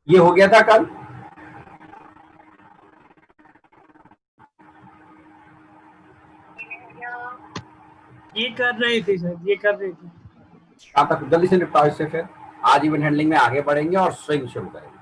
ये हो गया था कल। ये कर रहे थे सर, ये कर रहे थे। शाम तक जल्दी से निपटाओ इससे, फिर आज इवेंट हैंडलिंग में आगे बढ़ेंगे और स्विंग शुरू करेंगे।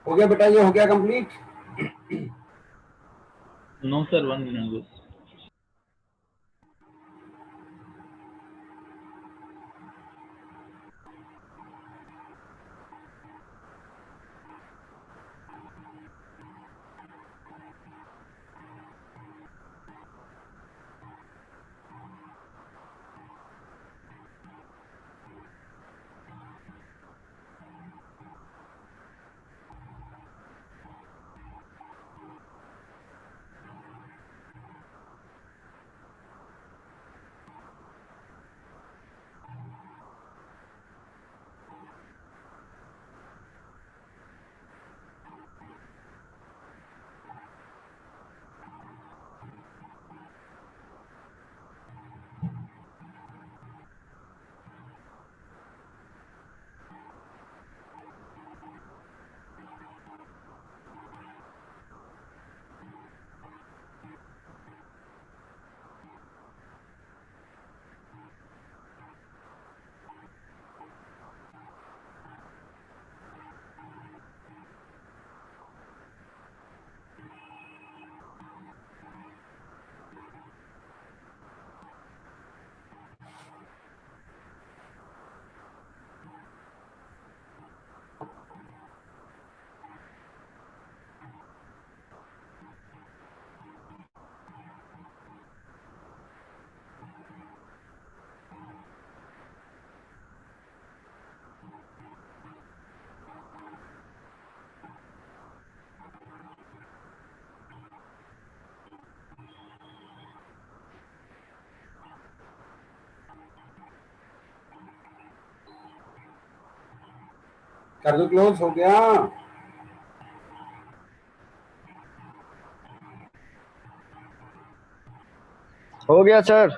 हो गया बेटा, ये हो गया complete. No sir, 1 minute bus. कर दो क्लोज, हो गया। हो गया सर।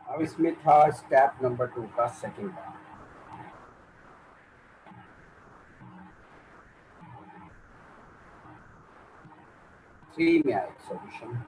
अब इसमें था स्टेप नंबर 2 का सेकंड पार्ट। 3 में आए सॉल्यूशन।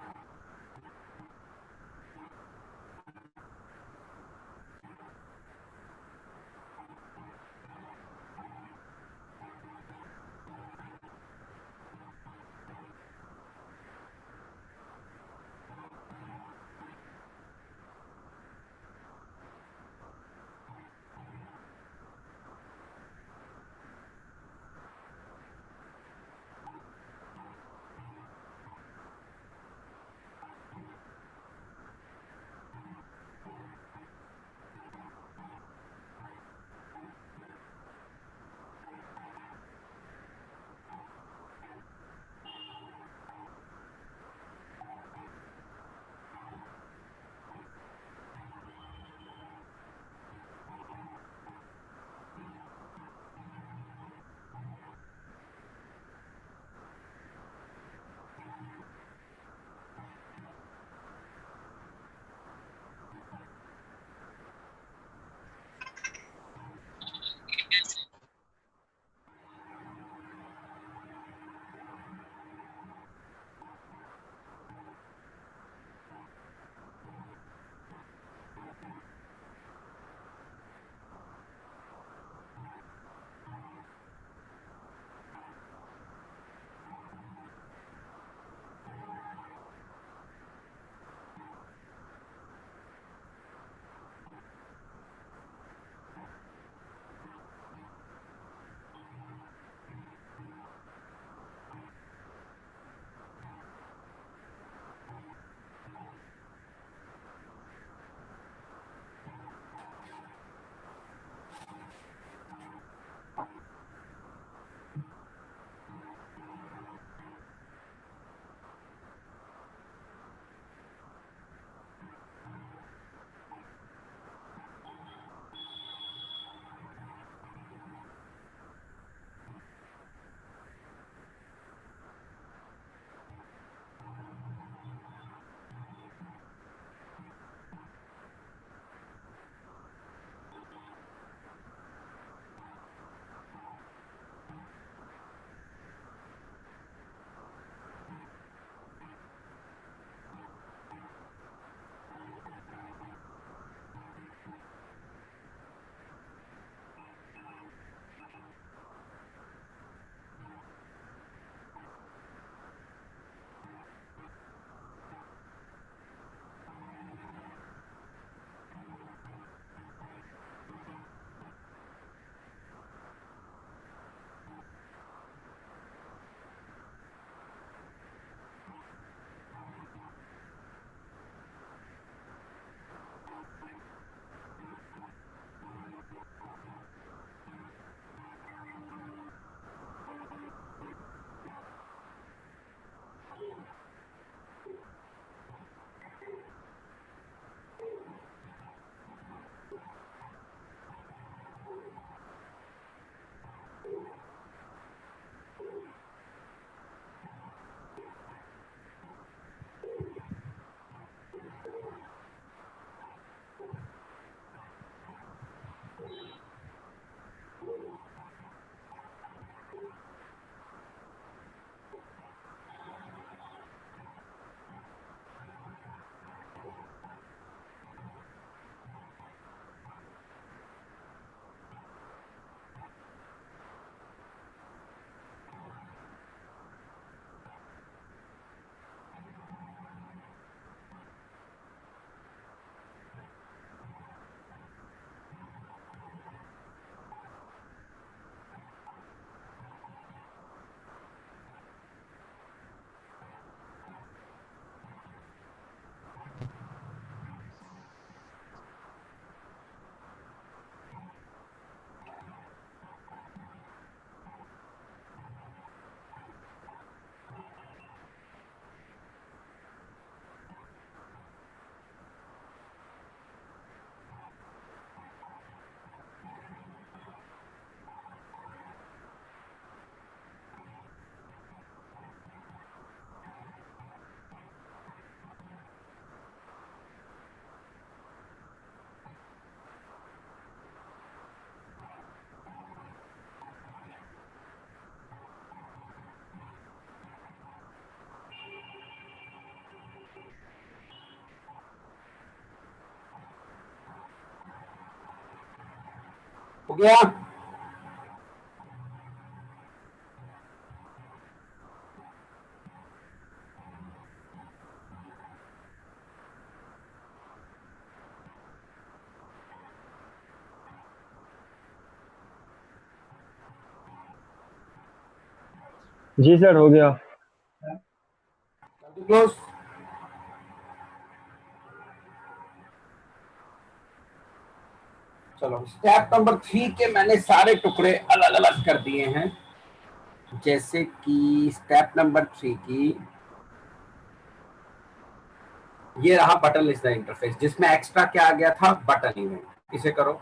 हो गया? जी सर, हो गया। क्लोज। चलो, स्टेप नंबर 3 के मैंने सारे टुकड़े अलग अलग कर दिए हैं। जैसे कि स्टेप नंबर 3 की ये रहा बटन लिस्टर इंटरफेस, जिसमें एक्स्ट्रा क्या आ गया था, बटन इवेंट। इसे करो।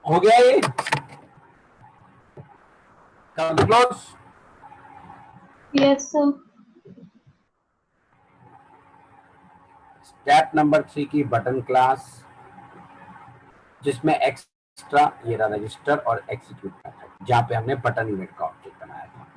हो गया ये? कर दो close. Yes, sir. Step number 3 की बटन क्लास, जिसमें एक्स्ट्रा ये रहा रजिस्टर और एग्जीक्यूट मेथड, जहां पे हमने बटन इवेंट का ऑब्जेक्ट बनाया था।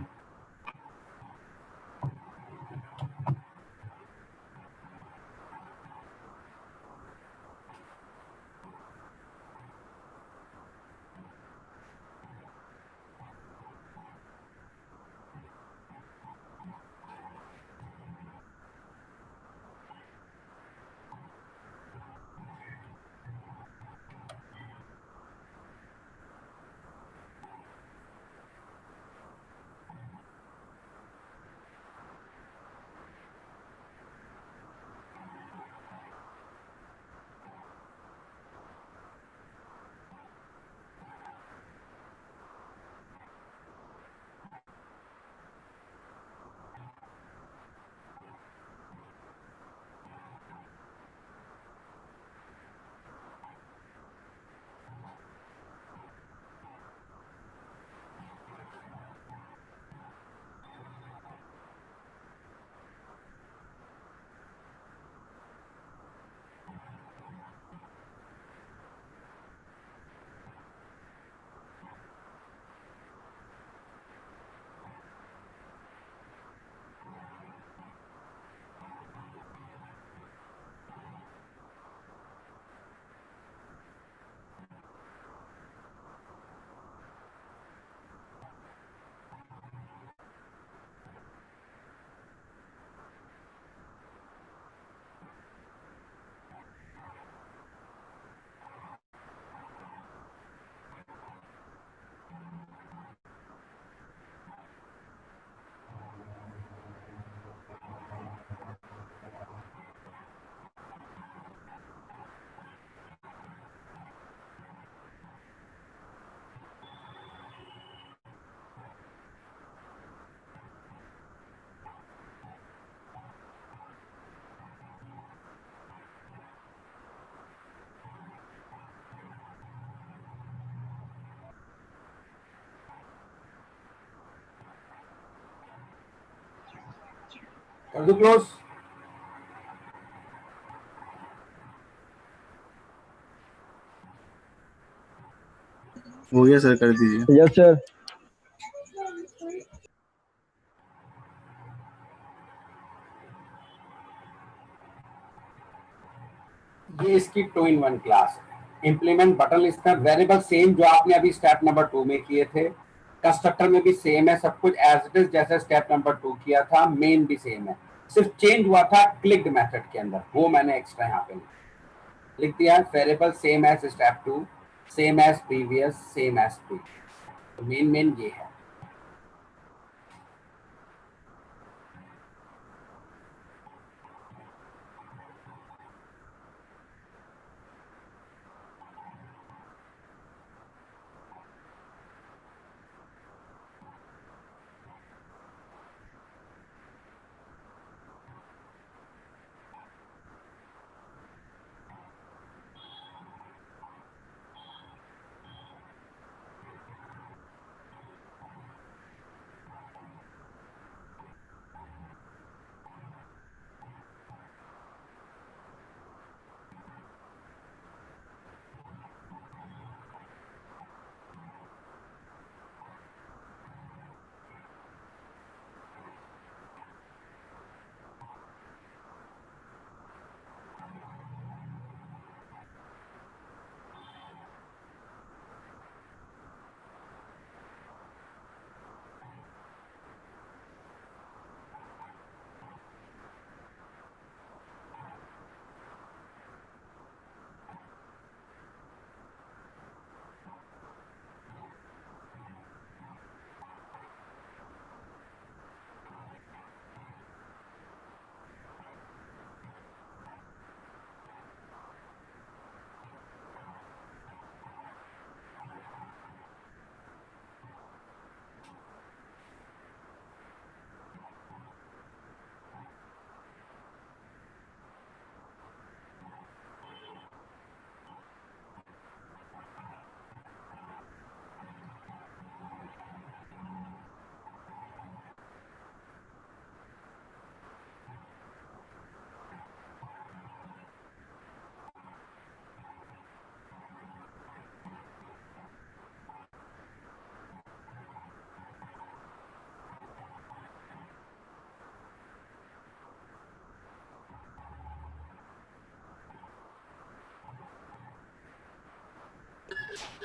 कर दो क्लोज। हो गया सर, कर दीजिए। Yes sir. ये इसकी 2 in 1 क्लास है। Implement button listener variable same जो आपने अभी स्टेप नंबर 2 में किए थे। कंस्ट्रक्टर में भी सेम है, सब कुछ एज इट इज जैसे स्टेप नंबर 2 किया था। मेन भी सेम है, सिर्फ चेंज हुआ था क्लिक्ड मेथड के अंदर, वो मैंने एक्स्ट्रा यहाँ पे लिख दिया है। Variable same as step 2। Same as previous, same as previous. तो मेन ये है।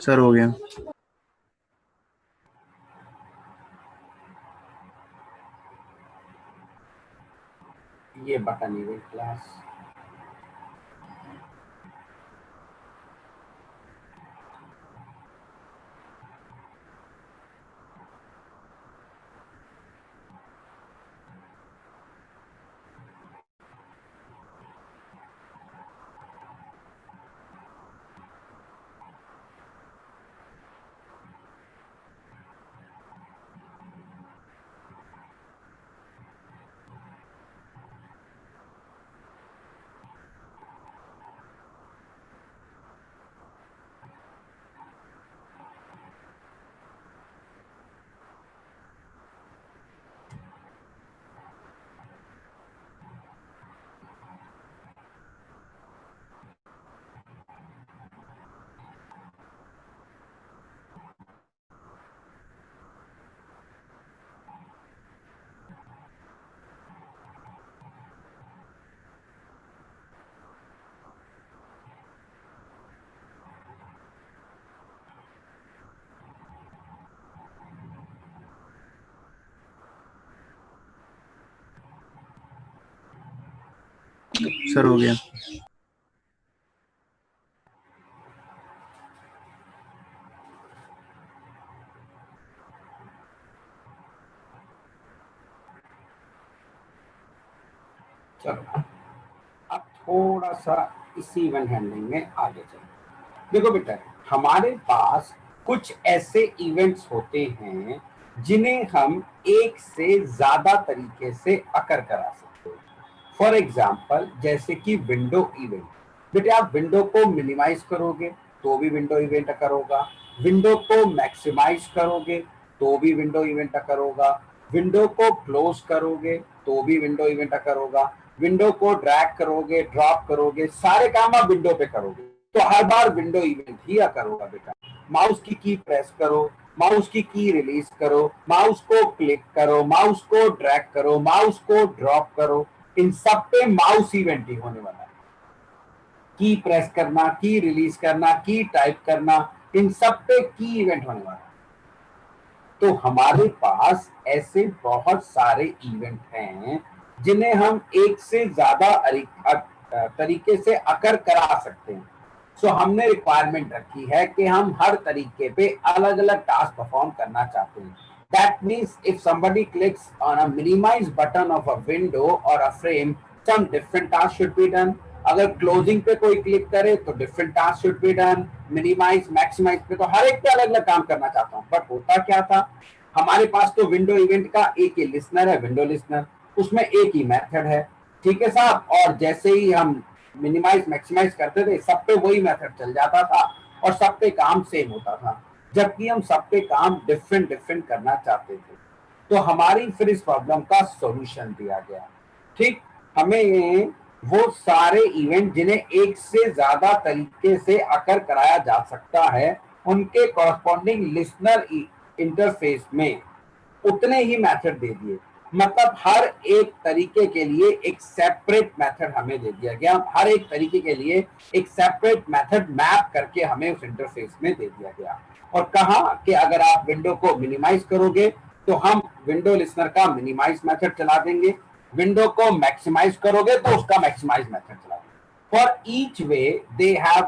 सर हो गया। ये बटन इवेंट क्लास। सर हो गया। चलो अब थोड़ा सा इसी इवेंट हैंडलिंग में आगे चलो। देखो बेटा, हमारे पास कुछ ऐसे इवेंट्स होते हैं जिन्हें हम एक से ज्यादा तरीके से अकर करा सकते हैं। फॉर एग्जाम्पल जैसे कि विंडो इवेंट। बेटे आप विंडो को मिनिमाइज करोगे तो भी विंडो इवेंट अकर होगा, विंडो को मैक्सिमाइज करोगे तो भी विंडो इवेंट अकर होगा, विंडो को क्लोज करोगे तो भी विंडो इवेंट अकर होगा, विंडो को ड्रैग करोगे, ड्रॉप करोगे, सारे काम आप विंडो पे करोगे तो हर बार विंडो इवेंट ही अकर होगा। बेटा माउस की प्रेस करो, माउस की रिलीज करो, माउस को क्लिक करो, माउस को ड्रैग करो, माउस को ड्रॉप करो, इन सब पे माउस इवेंट ही होने वाला है। की प्रेस करना, की रिलीज करना, की टाइप करना, इन सब पे की इवेंट होने वाला है। तो हमारे पास ऐसे बहुत सारे इवेंट हैं जिन्हें हम एक से ज्यादा तरीके से अकर करा सकते हैं। सो हमने रिक्वायरमेंट रखी है कि हम हर तरीके पे अलग अलग टास्क परफॉर्म करना चाहते हैं. That means if somebody clicks on a minimize button of a window or a frame, some different tasks should be done. अगर क्लोजिंग पे कोई क्लिक करे तो different task should be done. Minimise maximise पे तो हर एक पे अलग अलग काम करना चाहता हूँ. बट होता क्या था, हमारे पास तो विंडो इवेंट का एक ही लिसनर है, विंडो लिसनर, उसमें एक ही मेथड है. ठीक है साहब. और जैसे ही हम मिनिमाइज मैक्सिमाइज करते थे सब पे वही मेथड चल जाता था और सब पे काम सेम होता था, जबकि हम सब पे काम डिफरेंट डिफरेंट करना चाहते थे. तो हमारी फिर इस प्रॉब्लम का सॉल्यूशन दिया गया. ठीक, हमें वो सारे इवेंट जिन्हें एक से ज्यादा तरीके से अकर कराया जा सकता है उनके कॉरस्पॉन्डिंग लिसनर इंटरफेस में उतने ही मेथड दे दिए. मतलब हर एक तरीके के लिए एक सेपरेट मेथड हमें दे दिया गया. हर एक तरीके के लिए एक सेपरेट मेथड मैप करके हमें उस इंटरफेस में दे दिया गया. और कहा कि अगर आप विंडो को मिनिमाइज करोगे तो हम विंडो लिसनर का मिनिमाइज मेथड चला देंगे, विंडो को मैक्सिमाइज करोगे तो उसका मैक्सिमाइज मेथड चला देंगे. For each way they have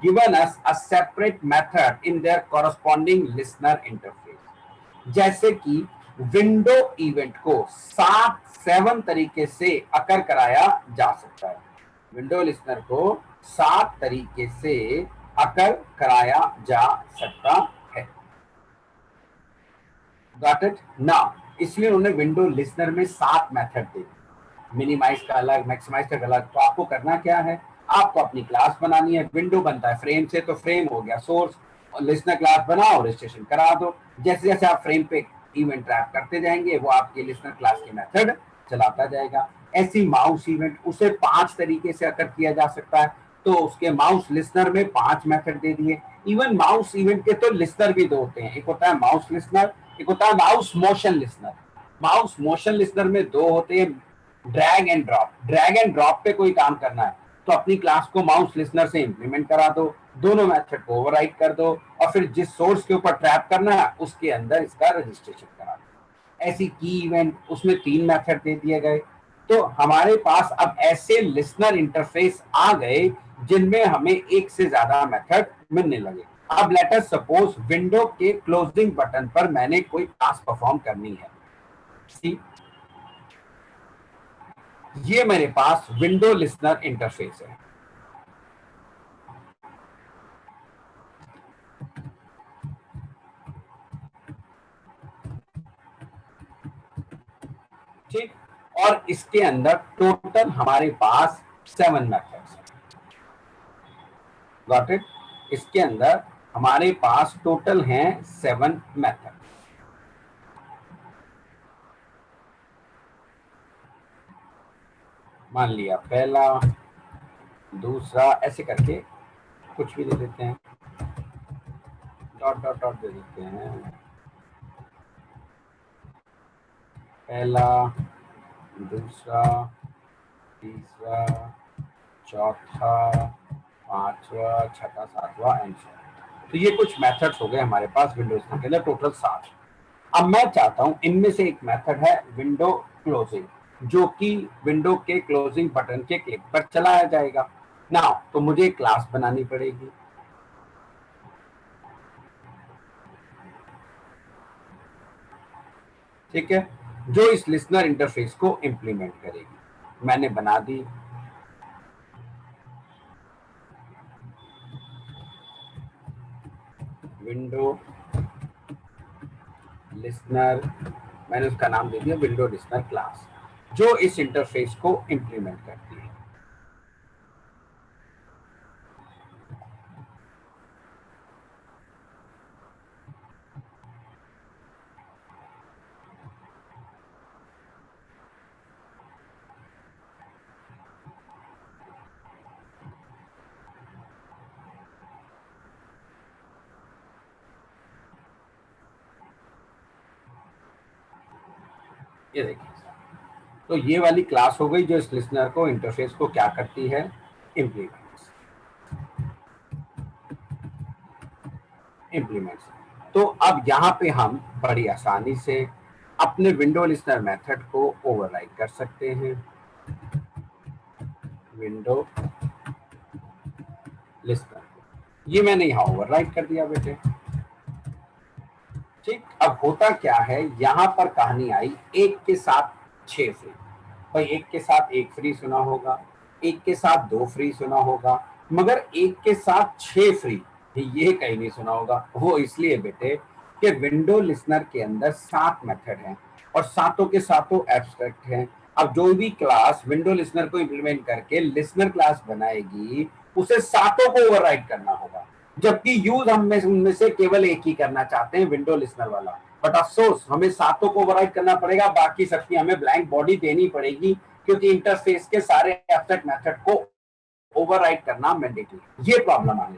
given us a separate method in their corresponding listener interface. जैसे कि विंडो इवेंट को 7 तरीके से अकर कराया जा सकता है. विंडो लिसनर को 7 तरीके से अकर कराया जा सकता है. Got it now. इसलिए उन्होंने विंडो लिसनर में 7 मेथड दे, मिनिमाइज का अलग, मैक्सिमाइज का अलग. तो आपको करना क्या है, आपको अपनी क्लास बनानी है. विंडो बनता है फ्रेम से, तो फ्रेम हो गया सोर्स, और लिसनर क्लास बनाओ, रजिस्ट्रेशन करा दो. जैसे जैसे आप फ्रेम पे इवेंट ट्रैप करते जाएंगे वो आपके लिसनर क्लास के मेथड चलाता जाएगा. ऐसी माउस इवेंट, उसे 5 तरीके से अकर किया जा सकता है, तो उसके माउस लिसनर में 5 मेथड दे दिए. इवन माउस इवेंट के तो लिसनर भी 2 होते हैं, एक होता है माउस लिसनर, एक होता है mouse motion listener. Mouse motion listener में 2 होते हैं, drag and drop. Drag and drop पे कोई काम करना है तो अपनी क्लास को माउस लिसनर से इंप्लीमेंट करा दो, दोनों मेथड को ओवरराइड कर दो और फिर जिस सोर्स के ऊपर ट्रैप करना है उसके अंदर इसका रजिस्ट्रेशन करा दो. ऐसी की इवेंट, उसमें 3 मेथड दे दिए गए. तो हमारे पास अब ऐसे लिसनर इंटरफेस आ गए जिनमें हमें एक से ज्यादा मेथड मिलने लगे. अब लेट अस सपोज विंडो के क्लोजिंग बटन पर मैंने कोई टास्क परफॉर्म करनी है. सी, ये मेरे पास विंडो लिसनर इंटरफेस है. ठीक, और इसके अंदर टोटल हमारे पास 7 मेथड्स हैं. Got it. इसके अंदर हमारे पास टोटल हैं 7 मेथड. मान लिया पहला, दूसरा, ऐसे करके कुछ भी दे देते हैं, डॉट डॉट डॉट दे देते हैं. पहला, दूसरा, तीसरा, चौथा, पांचवा, छठा, सातवां एंड सो. तो ये कुछ मेथड्स हो गए हमारे पास विंडोज के अंदर, टोटल 7. अब मैं चाहता हूं इनमें से एक मेथड है विंडो क्लोजिंग, जो कि विंडो के क्लोजिंग बटन के क्लिक पर चलाया जाएगा. नाउ तो मुझे एक क्लास बनानी पड़ेगी. ठीक है, जो इस लिसनर इंटरफेस को इंप्लीमेंट करेगी. मैंने बना दी. विंडो लिसनर, मैंने उसका नाम दे दिया विंडो लिसनर क्लास, जो इस इंटरफेस को इंप्लीमेंट करती है. ये देखिए, तो ये वाली क्लास हो गई जो इस लिसनर को, इंटरफेस को क्या करती है, इंप्लीमेंट्स. तो अब यहाँ पे हम बड़ी आसानी से अपने विंडो लिसनर मेथड को ओवरराइड कर सकते हैं. विंडो लिसनर ये मैंने यहाँ ओवरराइट कर दिया बेटे। ठीक, अब होता क्या है, यहाँ पर कहानी आई एक के साथ 6 फ्री। भाई एक के साथ एक फ्री सुना होगा, एक के साथ 2 फ्री सुना होगा, मगर एक के साथ 6 फ्री ये कहीं नहीं सुना होगा। वो इसलिए बेटे कि विंडो लिसनर के अंदर 7 मेथड हैं और सातों के सातों एब्स्ट्रैक्ट हैं। अब जो भी क्लास विंडो लिसनर को इंप्लीमेंट करके लिसनर क्लास बनाएगी उसे सातों को ओवरराइट करना होगा, जबकि यूज हम में उनमें से केवल एक ही करना चाहते हैं, विंडो लिसनर वाला। बट अफसोस हमें सातों को ओवरराइट करना पड़ेगा, बाकी सबकी हमें ब्लैंक बॉडी देनी पड़ेगी, क्योंकि इंटरफेस के सारे एब्स्ट्रैक्ट मेथड को ओवरराइट करना मैंडेटरी। ये प्रॉब्लम आ गई।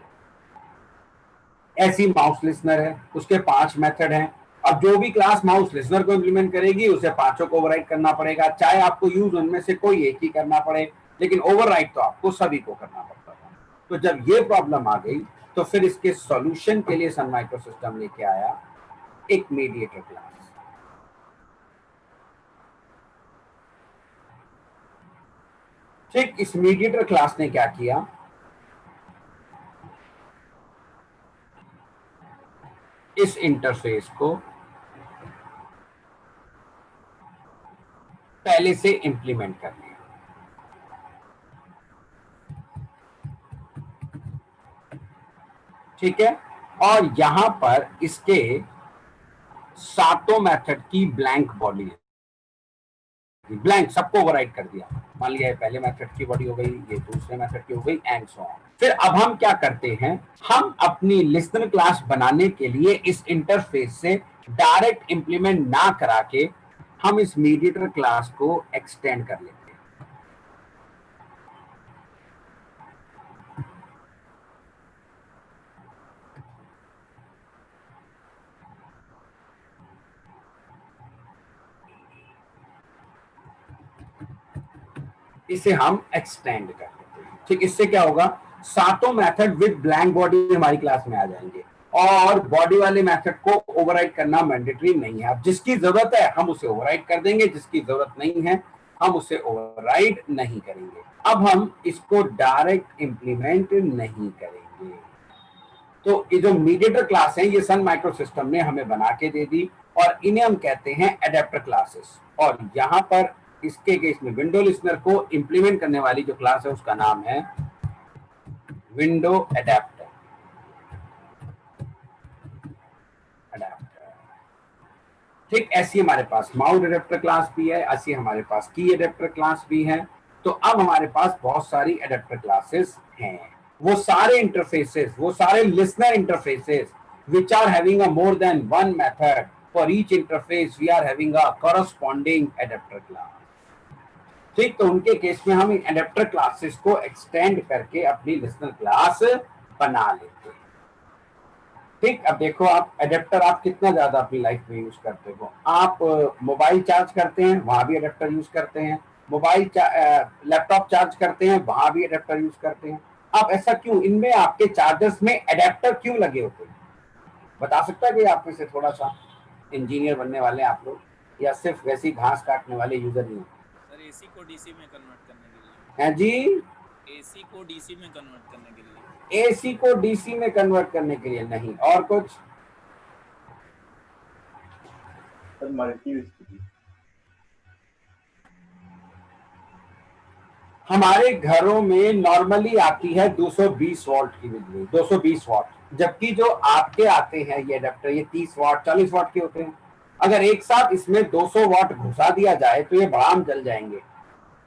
ऐसी माउस लिसनर है, उसके 5 मेथड हैं। अब जो भी क्लास माउस लिसनर को इंप्लीमेंट करेगी उसे पांचों को ओवरराइट करना पड़ेगा, चाहे आपको यूज उनमें से कोई एक ही करना पड़े, लेकिन ओवरराइट तो आपको सभी को करना पड़ता था। तो जब ये प्रॉब्लम आ गई तो फिर इसके सॉल्यूशन के लिए सन माइक्रो सिस्टम लेके आया एक मीडिएटर क्लास। ठीक, इस मीडिएटर क्लास ने क्या किया, इस इंटरफेस को पहले से इंप्लीमेंट कर लिया। ठीक है, और यहां पर इसके सातों मेथड की ब्लैंक बॉडी है, ब्लैंक सबको ओवरराइट कर दिया। मान लिया पहले मेथड की बॉडी हो गई, ये दूसरे मेथड की हो गई, एंड सो ऑन। फिर अब हम क्या करते हैं, हम अपनी लिसनर क्लास बनाने के लिए इस इंटरफेस से डायरेक्ट इंप्लीमेंट ना करा के हम इस मीडिएटर क्लास को एक्सटेंड कर लेते हैं। इसे हम एक्सटेंड कर देते हैं। ठीक, इससे क्या होगा, सातों मेथड विद ब्लैंक बॉडी हमारी क्लास में आ जाएंगे और बॉडी वाले मेथड को ओवरराइड करना मैंडेटरी नहीं है। अब जिसकी जरूरत है हम उसे ओवरराइड कर देंगे, जिसकी जरूरत नहीं है हम उसे ओवरराइड नहीं करेंगे। अब हम इसको डायरेक्ट इंप्लीमेंट नहीं करेंगे। तो ये जो मीडिएटर क्लास है ये सन माइक्रो सिस्टम ने हमें बना के दे दी और इन्हें हम कहते हैं एडेप्टर क्लासेस। और यहाँ पर इसके केस में विंडो लिसनर को इंप्लीमेंट करने वाली जो क्लास है उसका नाम है विंडो एडेप्टर। ठीक, ऐसी हमारे पास माउस एडेप्टर क्लास भी है, ऐसी हमारे पास की एडेप्टर क्लास भी है। तो अब हमारे पास बहुत सारी एडेप्टर क्लासेस हैं। वो सारे इंटरफेसेस, वो सारे listener interfaces which are having a more than one method, for each interface we are having a corresponding adapter class। ठीक, तो उनके केस में हम इन एडेप्टर क्लासेस को एक्सटेंड करके अपनी लिसनर क्लास बना लेते हैं। ठीक, अब देखो आप एडेप्टर आप कितना ज्यादा अपनी लाइफ में यूज करते हो। आप मोबाइल चार्ज करते हैं वहां भी एडेप्टर यूज करते हैं, मोबाइल लैपटॉप चार्ज करते हैं वहां भी एडेप्टर यूज करते हैं। अब ऐसा क्यों, इनमें आपके चार्जर्स में एडेप्टर क्यों लगे होते हैं, बता सकता है कि आप में से थोड़ा सा इंजीनियर बनने वाले आप लोग, या सिर्फ वैसी घास काटने वाले यूजर ही हैं? सर एसी को डीसी में कन्वर्ट करने के लिए। हैं जी, एसी को डीसी में कन्वर्ट करने के लिए। एसी को डीसी में कन्वर्ट करने के लिए नहीं, और कुछ? हमारे घरों में नॉर्मली आती है 220 वोल्ट की बिजली, 220 वॉट, जबकि जो आपके आते हैं ये अडेप्टर ये 30 वॉट 40 वॉट के होते हैं। अगर एक साथ इसमें 200 वॉट घुसा दिया जाए तो ये बड़ाम जल जाएंगे।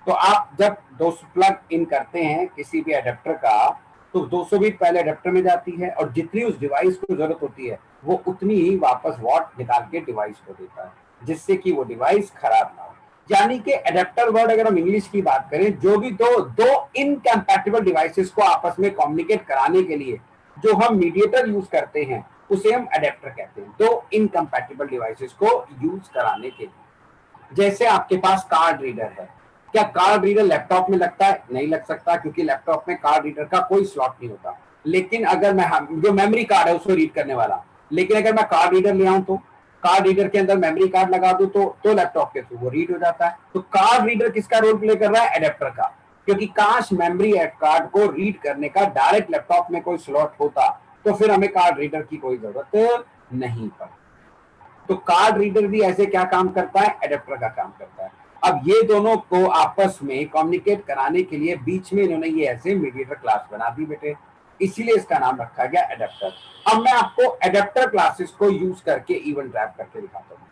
तो आप जब 200 प्लग इन करते हैं किसी भी अडेप्टर का तो 200 बीट पहले अडेप्टर में जाती है और जितनी उस डिवाइस को जरूरत होती है वो उतनी ही वापस वॉट निकाल के डिवाइस को देता है, जिससे कि वो डिवाइस खराब ना हो। यानी कि एडेप्टर वर्ड अगर हम इंग्लिश की बात करें, जो भी दो इनकम्पैटिबल डिवाइसेस को आपस में कम्युनिकेट कराने के लिए जो हम मीडिएटर यूज करते हैं उसे हम एडेप्टर कहते हैं, दो इनकम्पैटिबल डिवाइसेस को यूज कराने के लिए। जैसे आपके पास कार्ड रीडर है, क्या कार्ड रीडर लैपटॉप में लगता है? नहीं लग सकता, क्योंकि लैपटॉप में कार्ड रीडर का कोई स्लॉट नहीं होता। लेकिन अगर मैं जो मेमोरी कार्ड है उसको रीड करने वाला, लेकिन अगर मैं कार्ड रीडर ले आऊं तो कार्ड रीडर के अंदर मेमोरी कार्ड लगा दूं तो लैपटॉप के थ्रू वो रीड हो जाता है। तो कार्ड रीडर किसका रोल प्ले कर रहा है? एडेप्टर का। क्योंकि काश मेमोरी कार्ड को रीड करने का डायरेक्ट लैपटॉप में कोई स्लॉट होता तो फिर हमें कार्ड रीडर की कोई जरूरत नहीं पड़ती। तो कार्ड रीडर भी ऐसे क्या काम करता है, एडेप्टर का काम करता है। अब ये दोनों को आपस में कम्युनिकेट कराने के लिए बीच में इन्होंने ये ऐसे मीडिएटर क्लास बना दी बेटे, इसीलिए इसका नाम रखा गया एडेप्टर। अब मैं आपको एडेप्टर क्लासेस को यूज करके इवेंट ट्रैप करके दिखाता हूँ।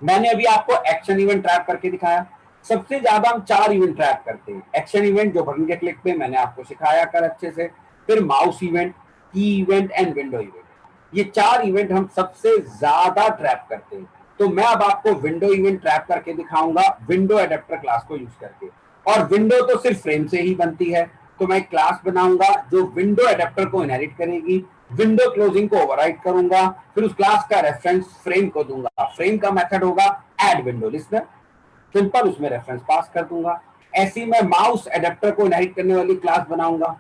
मैंने अभी आपको एक्शन इवेंट ट्रैप करके दिखाया। सबसे ज्यादा हम 4 इवेंट ट्रैप करते हैं। एक्शन इवेंट जो बटन के क्लिक पे मैंने आपको सिखाया कर अच्छे से, फिर माउस इवेंट, की इवेंट एंड विंडो इवेंट। ये 4 इवेंट हम सबसे ज्यादा ट्रैप करते हैं। तो मैं अब आपको विंडो इवेंट ट्रैप करके दिखाऊंगा विंडो एडेप्टर क्लास को यूज करके। और विंडो तो सिर्फ फ्रेम से ही बनती है, तो मैं क्लास बनाऊंगा जो विंडो एडेप्टर को इनहेरिट करेगी, विंडो क्लोजिंग को ओवरराइड करूंगा, फिर उस क्लास का रेफरेंस फ्रेम को दूंगा। फ्रेम का मेथड होगा ऐड विंडो लिस्नर, सिंपल उसमें रेफरेंस पास कर दूंगा। ऐसी मैं माउस एडेप्टर को इनहेरिट करने वाली क्लास बनाऊंगा।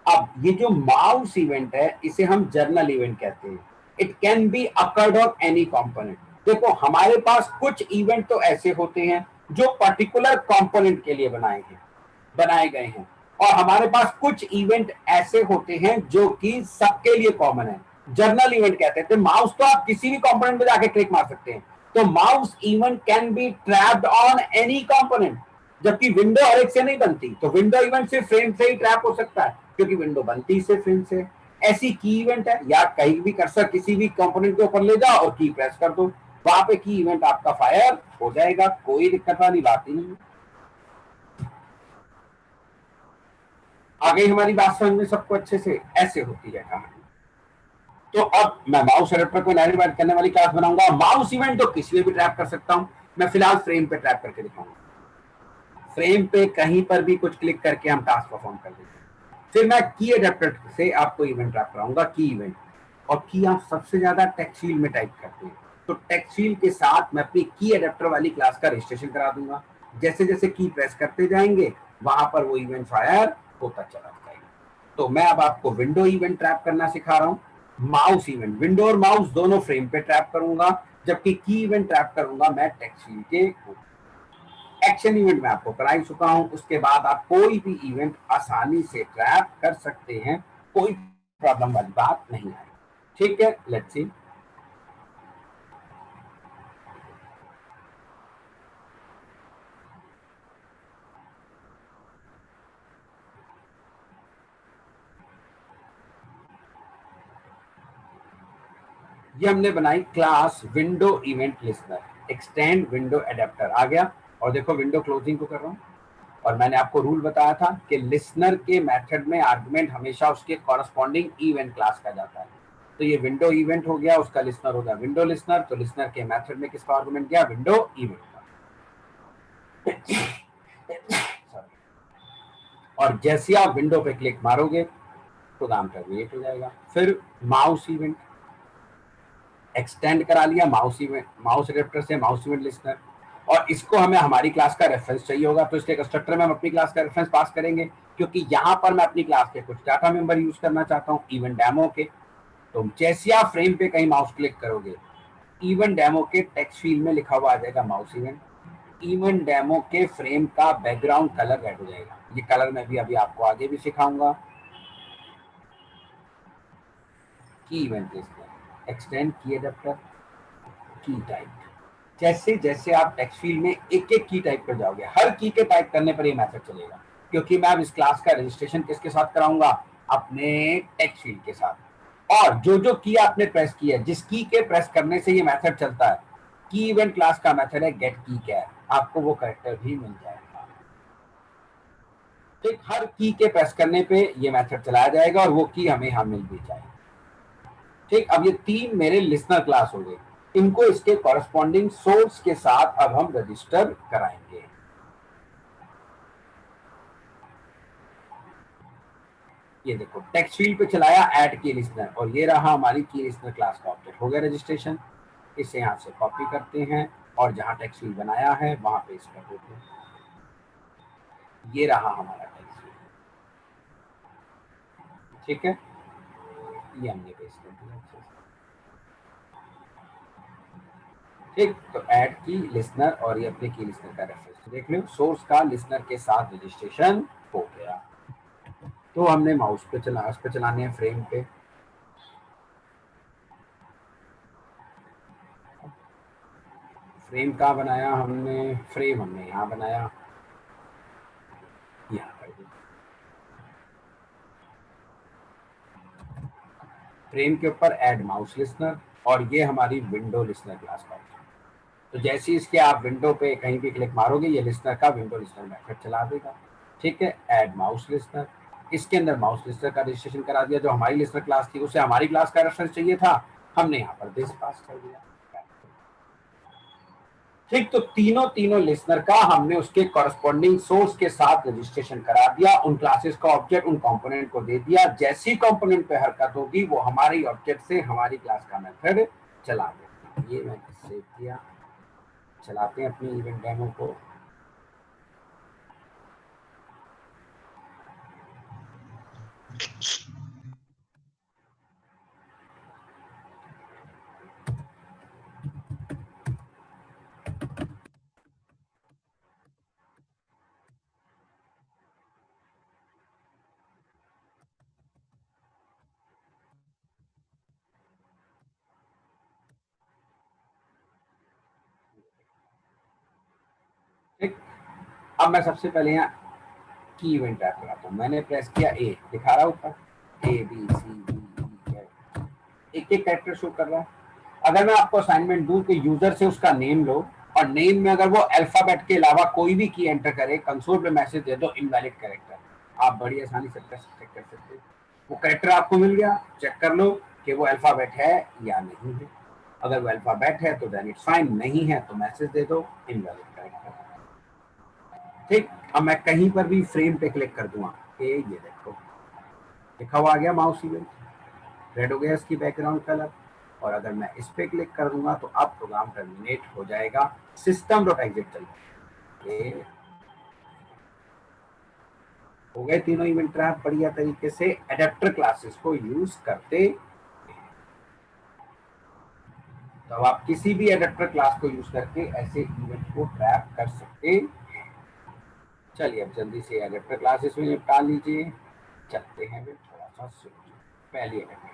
अब ये जो माउस इवेंट है इसे हम जर्नल इवेंट कहते हैं। It can be occurred on any component. देखो हमारे पास कुछ इवेंट तो ऐसे होते हैं जो पर्टिकुलर कंपोनेंट के लिए बनाए गए हैं, और हमारे पास कुछ इवेंट ऐसे होते हैं जो कि सबके लिए कॉमन है, जर्नल इवेंट कहते हैं। तो माउस तो आप किसी भी कंपोनेंट पे जाके क्लिक मार सकते हैं, तो mouse event can be trapped on any component. जबकि विंडो हर एक से नहीं बनती, तो विंडो इवेंट सिर्फ फ्रेम से ही ट्रैप हो सकता है, क्योंकि विंडो बनती सिर्फ फ्रेम से। ऐसी की इवेंट है, या कहीं भी कर्सर किसी भी कंपोनेंट के ऊपर ले जाओ और की प्रेस कर दो, वहां पे की इवेंट आपका फायर हो जाएगा, कोई दिक्कत वाली बात ही नहीं। आ गई हमारी बात समझ में सबको अच्छे से? ऐसे होती है कहानी। तो अब मैं माउस एडेप्टर को इनहेरिट करने वाली क्लास बनाऊंगा। माउस इवेंट तो किसी में भी ट्रैप कर सकता हूं, मैं फिलहाल फ्रेम पे ट्रैप करके दिखाऊंगा। फ्रेम पे कहीं पर भी कुछ क्लिक करके हम टास्क परफॉर्म कर देते हैं। फिर मैं की एडेप्टर से आपको इवेंट ट्रैप कराऊंगा, की इवेंट। और की आप सबसे ज्यादा टेक्स्ट फील्ड में टाइप करते हैं, तो टेक्स्ट फील्ड के साथ मैं अपनी की एडेप्टर वाली क्लास का रजिस्ट्रेशन करा दूंगा। जैसे जैसे की प्रेस करते जाएंगे वहां पर वो इवेंट फायर होता चला जाएगा। तो मैं अब आपको विंडो इवेंट ट्रैप करना सिखा रहा हूँ। माउस इवेंट, विंडो और माउस दोनों फ्रेम पे ट्रैप करूंगा, जबकि की इवेंट ट्रैप करूंगा मैं टेक्स्ट फील्ड के ऊपर। एक्शन इवेंट में आपको करा ही चुका हूं, उसके बाद आप कोई भी इवेंट आसानी से ट्रैप कर सकते हैं, कोई प्रॉब्लम वाली बात नहीं है। ठीक है, लेट्स सी। ये हमने बनाई class window event listener, extend window adapter आ गया। और देखो विंडो क्लोजिंग को कर रहा हूं, और मैंने आपको रूल बताया था कि लिसनर के मेथड में आर्गुमेंट हमेशा उसके कॉरस्पॉन्डिंग इवेंट क्लास का जाता है। तो ये विंडो इवेंट हो गया, उसका लिसनर हो गया विंडो लिसनर। तो लिसनर के मेथड में किसका आर्गुमेंट गया, विंडो इवेंट का। और जैसे आप विंडो पे क्लिक मारोगे प्रोग्राम टर्मिनेट हो जाएगा। फिर माउस इवेंट एक्सटेंड करा लिया, माउस इवेंट, माउस एडेप्टर से माउस इवेंट लिसनर। और इसको हमें हमारी क्लास का रेफरेंस चाहिए होगा, तो इसके कंस्ट्रक्टर में हम अपनी क्लास का रेफरेंस पास करेंगे, क्योंकि यहाँ पर मैं अपनी क्लास के कुछ डाटा मेंबर यूज करना चाहता हूँ इवेंट डेमो के। तो जैसे आप फ्रेम पे कहीं माउस क्लिक करोगे, इवेंट डेमो के टेक्स्ट फील्ड में लिखा हुआ आ जाएगा माउस इवेंट। इवेंट डेमो के फ्रेम का बैकग्राउंड कलर रेड हो जाएगा। ये कलर मैं भी अभी आपको आगे भी सिखाऊंगा। की इवेंट लिस्नर, एक्सटेंड की एडेप्टर, की टाइप। जैसे जैसे आप टेक्स्ट फील्ड में एक एक की टाइप कर जाओगे, हर की के टाइप करने पर ये मैथड चलेगा, क्योंकि मैं अब इस क्लास का रजिस्ट्रेशन किसके साथ कराऊंगा, अपने टेक्स्ट फील्ड के साथ। और जो जो की आपने प्रेस किया, जिस की के प्रेस करने से ये मेथड चलता है, की इवेंट क्लास का मेथड है गेट की कैर, आपको वो कैरेक्टर भी मिल जाएगा। ठीक, हर की के प्रेस करने पे ये मेथड चलाया जाएगा और वो की हमें यहाँ मिल भी जाएगी। ठीक, अब ये 3 मेरे लिसनर क्लास हो गए, इनको इसके कॉरस्पॉन्डिंग सोर्स के साथ अब हम रजिस्टर कराएंगे। ये देखो टेक्स्ट फील्ड पे चलाया ऐड की लिसनर, और ये रहा हमारी की लिसनर क्लास का ऑब्जेक्ट, हो गया रजिस्ट्रेशन। इसे यहाँ से कॉपी करते हैं और जहाँ टेक्स्ट फील्ड बनाया है वहां पे इसका देते हैं। ये रहा हमारा टेक्स्ट फील्ड, ठीक है, ये हमने पेस्ट कर दिया। ठीक, तो ऐड की लिसनर और ये अपने की लिसनर का रेफरेंस देख लो, सोर्स का लिसनर के साथ रजिस्ट्रेशन हो गया। तो हमने माउस पे चलाने हैं फ्रेम पे। फ्रेम कहाँ बनाया हमने, फ्रेम हमने यहाँ बनाया, यहाँ कर दिया। फ्रेम के ऊपर ऐड माउस लिसनर और ये हमारी विंडो लिसनर क्लास का ऑब्जेक्ट। तो जैसे ही इसके आप विंडो पे कहीं भी क्लिक मारोगे ये लिसनर का विंडो लिसनर मेथड चला देगा। ठीक है, ऐड माउस लिसनर, इसके अंदर माउस लिसनर का रजिस्ट्रेशन करा दिया। जो हमारी लिसनर क्लास थी उसे हमारी क्लास का रेफरेंस चाहिए था, हमने यहाँ पर दिस पास कर दिया। ठीक, तो तीनों लिसनर का हमने उसके कॉरस्पॉन्डिंग सोर्स के साथ रजिस्ट्रेशन करा दिया, उन क्लासेस का ऑब्जेक्ट उन कंपोनेंट को दे दिया। जैसी कंपोनेंट पे हरकत होगी वो हमारी ऑब्जेक्ट से हमारी क्लास का मेथड चला देगा। ये मैंने सेव किया, चलाते हैं अपनी इवेंट डेमो को। ठीक, अब मैं सबसे पहले यहाँ की इवेंट ट्रैक कराता हूँ। मैंने प्रेस किया ए, दिखा रहा ऊपर ABCD, एक एक कैरेक्टर शो कर रहा है। अगर मैं आपको असाइनमेंट दूं कि यूजर से उसका नेम लो और नेम में अगर वो अल्फाबेट के अलावा कोई भी की एंटर करे, कंसोल पे मैसेज दे दो इनवैलिड कैरेक्टर, आप बड़ी आसानी से चेक कर सकते हो। वो कैरेक्टर आपको मिल गया, चेक कर लो कि वो अल्फाबेट है या नहीं है। अगर वो अल्फाबेट है तो देन इट्स फाइन, नहीं है तो मैसेज दे दो इनवैलिड कैरेक्टर। ठीक, अब मैं कहीं पर भी फ्रेम पे क्लिक कर दूंगा, ये देखो लिखा हुआ आ गया माउस इवेंट, रेड हो गया इसकी बैकग्राउंड कलर। और अगर मैं इस पे क्लिक कर दूंगा तो अब प्रोग्राम टर्मिनेट हो जाएगा, सिस्टम डॉट एग्जिट चल हो गए तीनों इवेंट ट्रैप बढ़िया तरीके से एडेप्टर क्लासेस को यूज करते। तो अब आप किसी भी एडेप्टर क्लास को यूज करके ऐसे इवेंट को ट्रैप कर सकते। चलिए अब जल्दी से एडेप्टर क्लासेस में निपटा लीजिए। चलते हैं थोड़ा सा पहली एडेप्टर क्लास।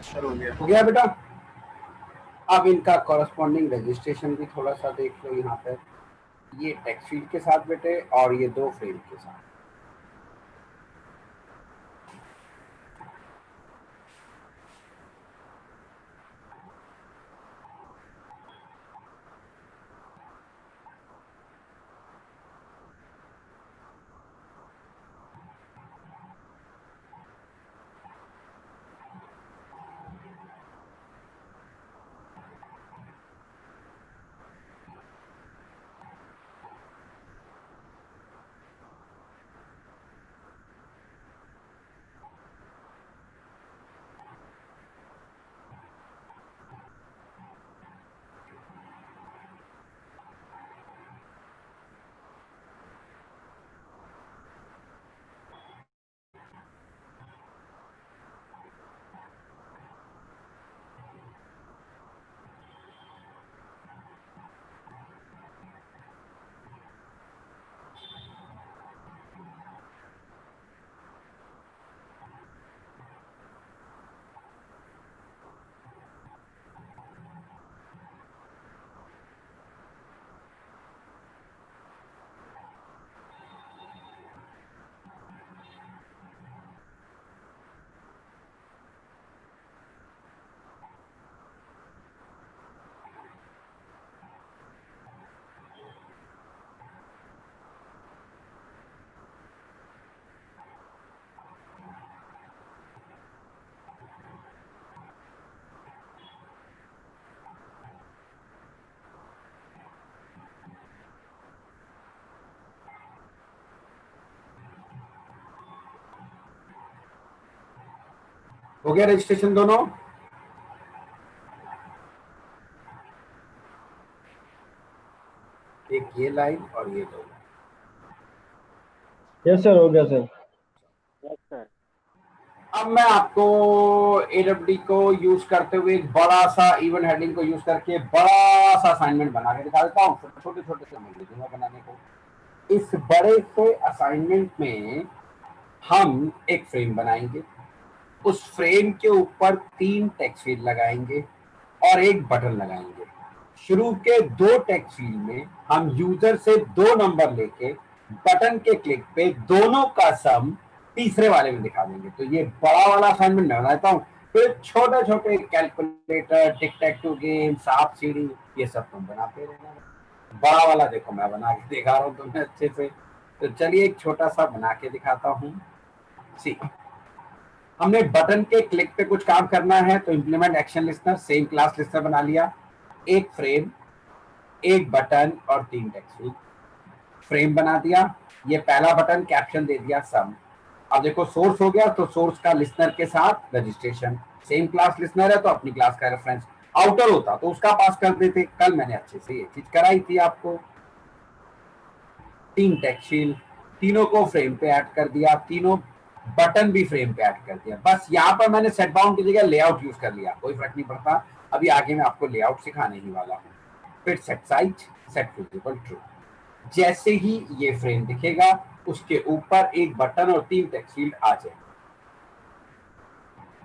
सर हो गया। हो गया बेटा। अब इनका कॉरस्पॉन्डिंग रजिस्ट्रेशन भी थोड़ा सा देख लो यहाँ पे, ये टेक्स्ट फील्ड के साथ बेटे और ये दो फ्रेम के साथ। हो गया रजिस्ट्रेशन दोनों? एक ये लाइन और ये दो। यस सर, हो गया सर। अब मैं आपको AWD को यूज करते हुए एक बड़ा सा इवेंट हेडिंग को यूज करके बड़ा सा असाइनमेंट बना के दिखा देता हूँ। छोटे छोटे से मैं दूंगा बनाने को। इस बड़े से असाइनमेंट में हम एक फ्रेम बनाएंगे, उस फ्रेम के ऊपर 3 टेक्स्ट फील्ड लगाएंगे और एक बटन लगाएंगे। शुरू के 2 टेक्स्ट फील्ड में हम यूजर से 2 नंबर लेके बटन के क्लिक पे दोनों का सम तीसरे वाले में दिखा देंगे। तो ये बड़ा वाला असाइनमेंट मैं बनाता हूँ। फिर छोटे छोटे calculator, tic tac toe game, सांप सीढ़ी, ये सब तुम बनाते रहना। बड़ा वाला देखो मैं बना के दिखा रहा हूँ तुम्हें अच्छे से। तो चलिए एक छोटा सा बना के दिखाता हूँ। सी, हमने बटन के क्लिक पे कुछ काम करना है तो implement action listener, same class listener बना लिया। एक फ्रेम, एक बटन और 3 टेक्स्ट फील्ड। फ्रेम बना दिया, ये पहला बटन, कैप्शन दे दिया सम। अब देखो सोर्स हो गया, तो सोर्स का लिस्टनर के साथ रजिस्ट्रेशन। सेम क्लास लिस्टनर है तो अपनी क्लास का रेफरेंस। आउटर होता तो उसका पास कर देते, कल मैंने अच्छे से ये चीज कराई थी आपको। 3 टेक्स्ट फील्ड, तीनों को फ्रेम पे ऐड कर दिया, तीनों बटन भी फ्रेम पे ऐड कर दिया। बस यहाँ पर मैंने सेट बाउंड की जगह लेआउट यूज कर लिया, कोई फर्क नहीं पड़ता। अभी आगे मैं आपको लेआउट सिखाने ही वाला हूँ। फिर set size, set visible true. जैसे ही ये फ्रेम दिखेगा उसके ऊपर एक बटन और 3 टेक्स्ट फील्ड आ जाए।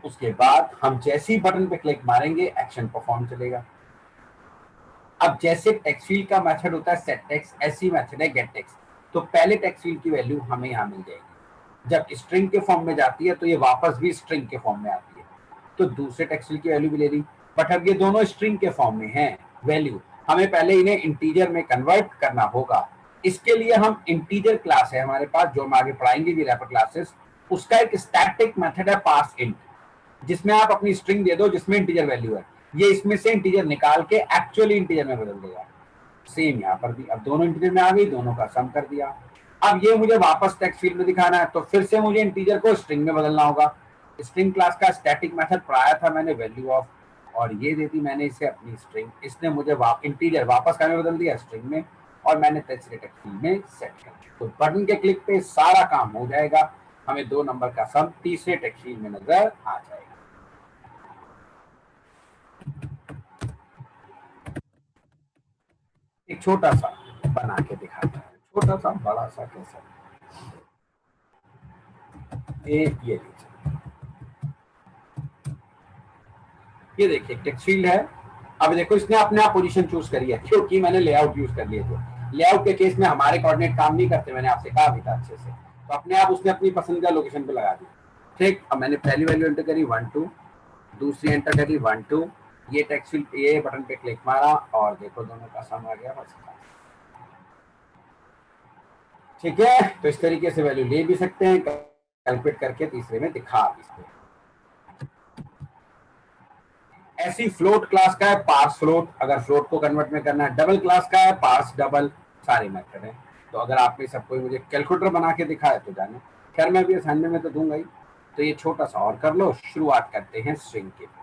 उसके बाद हम जैसे ही बटन पे क्लिक मारेंगे एक्शन परफॉर्म चलेगा। अब जैसे टेक्स्ट फील्ड का मेथड होता है सेट टेक्स्ट, ऐसी मेथड है गेट टेक्स्ट। तो पहले टेक्स्ट फील्ड की वैल्यू हमें यहाँ मिल जाएगी। जब स्ट्रिंग के फॉर्म में जाती है तो ये वापस भी स्ट्रिंग के फॉर्म में आती है। तो दूसरे टेक्स्ट फील्ड की वैल्यू भी ले रही, बट अब ये दोनों स्ट्रिंग के फॉर्म में है वैल्यू। हमें पहले इन्हें इंटीजर में कन्वर्ट करना होगा। इसके लिए हम इंटीजर क्लास है हमारे पास, जो हम आगे पढ़ाएंगे भी रैपर क्लासेस। उसका एक स्टैटिक मेथड है पास इंट, जिसमें आप अपनी स्ट्रिंग दे दो जिसमें इंटीजर वैल्यू है, ये इसमें से इंटीजर निकाल के एक्चुअली इंटीजर में बदल देगा। सेम यहाँ पर भी, अब दोनों इंटीजर में आ गई, दोनों का सम कर दिया। अब ये मुझे वापस टेक्स्ट फील्ड में दिखाना है तो फिर से मुझे इंटीजर को स्ट्रिंग में बदलना होगा। स्ट्रिंग क्लास का स्टैटिक मेथड पढ़ाया था मैंने, वैल्यू ऑफ, और ये दे दी मैंने इसे अपनी स्ट्रिंग। इसने मुझे इंटीजर वापस करने में बदल दिया स्ट्रिंग में, और मैंने तीसरे टेक्स्ट फील्ड में सेट कर दिया। तो बटन के क्लिक पे सारा काम हो जाएगा, हमें 2 नंबर का सम तीसरे टेक्स्ट फील्ड में नजर आ जाएगा। एक छोटा सा बना के दिखाता है, छोटा सा बड़ा सा कैसा। ये लीजिए, ये देखिए टेक्स्ट फील्ड है। अब देखो इसने अपने आप पोजीशन चूज करी है क्योंकि मैंने लेआउट यूज कर लिए थे। लेआउट के केस में हमारे कोऑर्डिनेट काम नहीं करते, मैंने आपसे कहा भी था अच्छे से, तो अपने आप उसने अपनी पसंद का लोकेशन पे लगा दिया। ठीक, अब मैंने पहली वैल्यू एंटर करी 1 2, दूसरी एंटर करी 1 2, ये टेक्स्ट फील्ड ये बटन पे क्लिक मारा और देखो दोनों का सम आ गया बस। ठीक है, तो इस तरीके से वैल्यू ले भी सकते हैं, कैलकुलेट करके तीसरे में दिखा भी सकते हैं। ऐसी फ्लोट क्लास का है पार्स फ्लोट, अगर फ्लोट को कन्वर्ट में करना है। डबल क्लास का है पार्स डबल, सारे मेथड है। तो अगर आपने सब कोई मुझे कैलकुलेटर बना के दिखाया तो जाने, खैर मैं भी असाइनमेंट में तो दूंगा ही। तो ये छोटा सा और कर लो, शुरुआत करते हैं स्ट्रिंग के।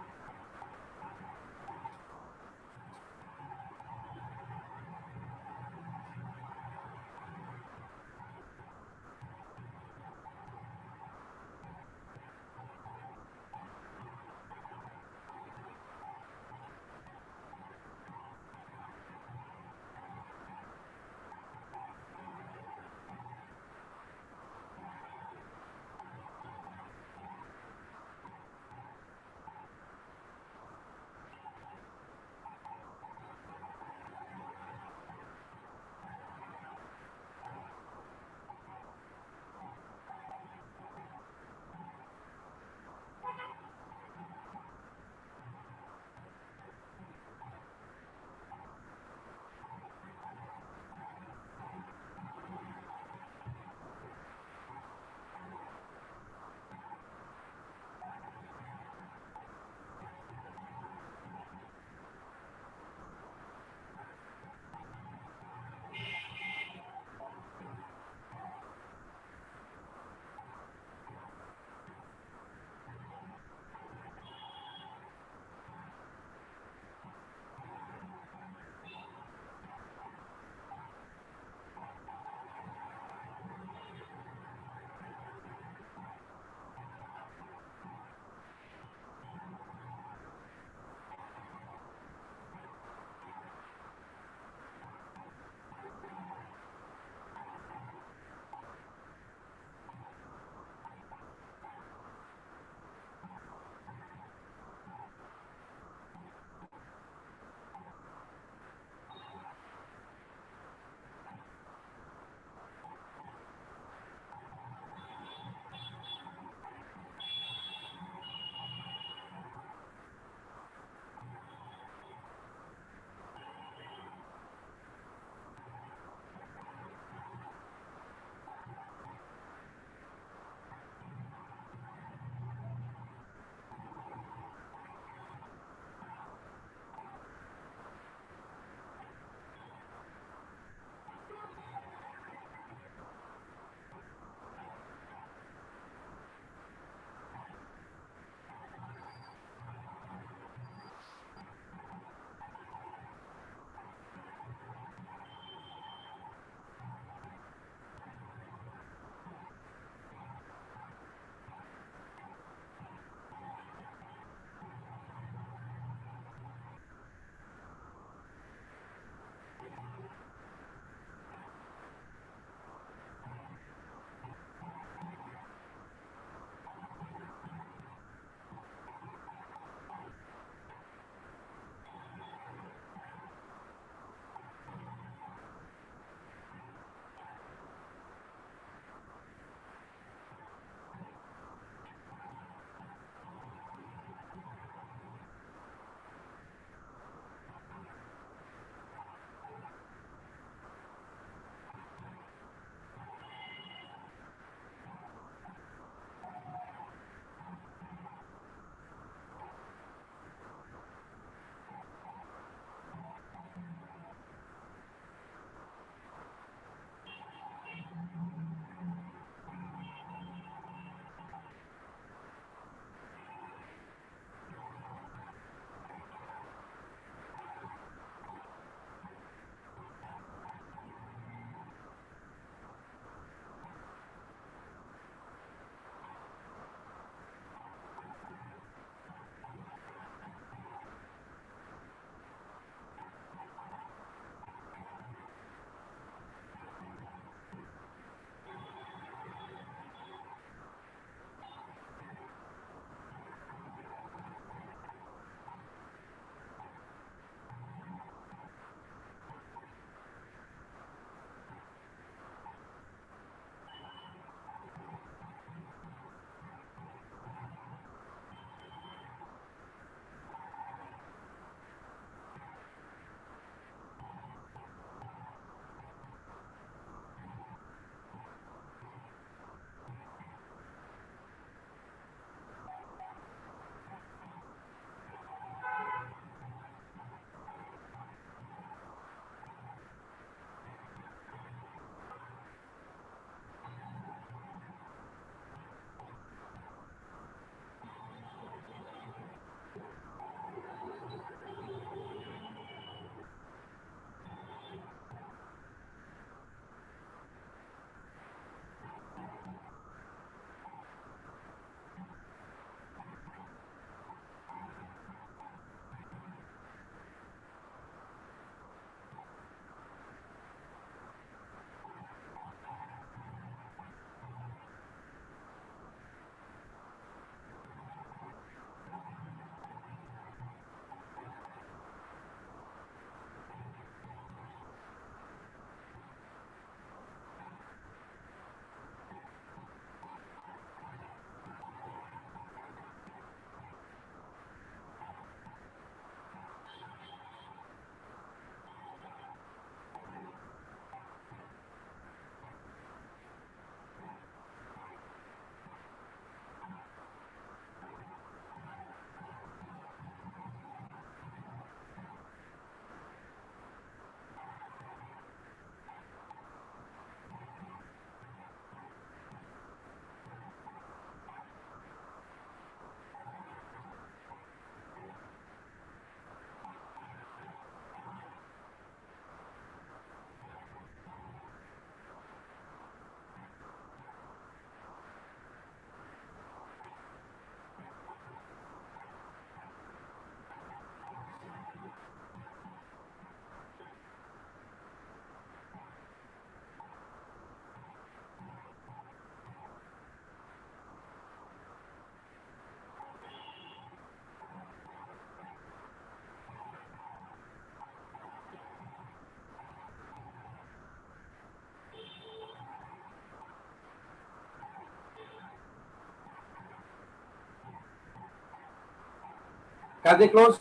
कर दे क्लोज,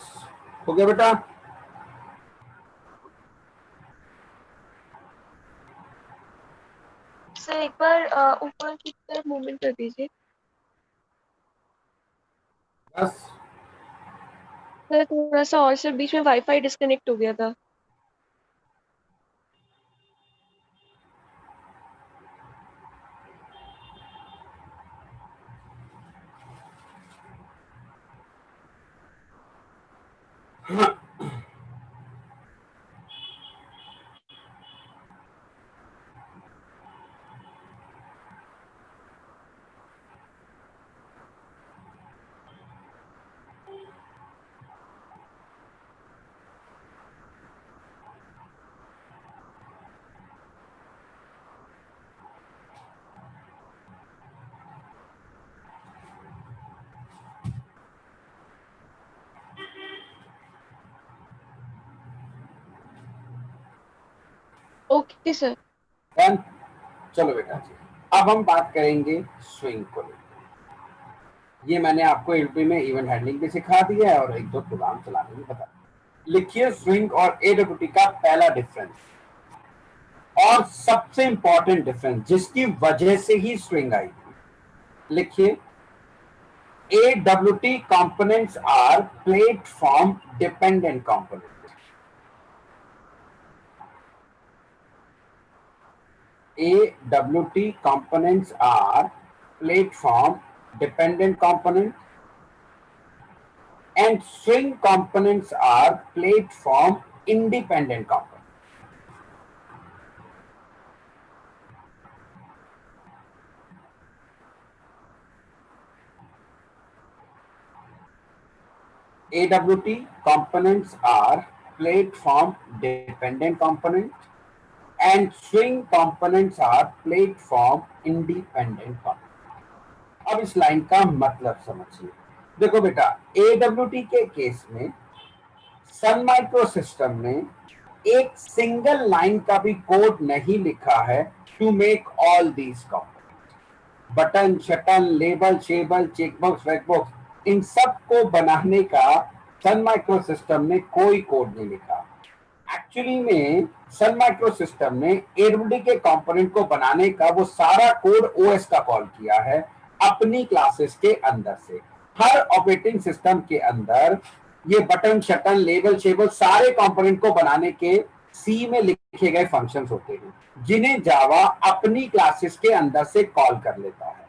हो गया बेटा। सर एक बार ऊपर की तरफ मूवमेंट कर दीजिए। बस सर थोड़ा सा और सर, बीच में वाईफाई डिस्कनेक्ट हो गया था। Okay sir. डन। चलो बेटा जी, अब हम बात करेंगे स्विंग को लेकर। ये मैंने आपको एलपी में इवेंट हैंडलिंग भी सिखा दिया है और एक दो प्रोग्राम चलाने भी बता दिया। लिखिए स्विंग और एडब्ल्यूटी का पहला डिफरेंस और सबसे इंपॉर्टेंट डिफरेंस जिसकी वजह से ही स्विंग आई थी। लिखिए AWT components are platform dependent components. AWT components are platform dependent components and swing components are platform independent components. AWT components are platform dependent components and swing components are platform independent components. अब इस line का मतलब समझिए। देखो बेटा, AWT के case में Sun micro system ने एक सिंगल लाइन का भी कोड नहीं लिखा है to make all these components. Button, शटन, लेबल, शेबल, चेकबॉक्स, वेकबॉक्स, इन सब को बनाने का सन माइक्रो सिस्टम ने कोई कोड नहीं लिखा। एक्चुअली में सन माइक्रो सिस्टम ने AWT के कंपोनेंट को बनाने का वो सारा कोड OS का कॉल किया है अपनी क्लासेस के अंदर से। हर ऑपरेटिंग सिस्टम के अंदर ये बटन, शटन, लेबल, शेबल सारे कंपोनेंट को बनाने के सी में लिखे गए फंक्शंस होते हैं जिन्हें जावा अपनी क्लासेस के अंदर से कॉल कर लेता है।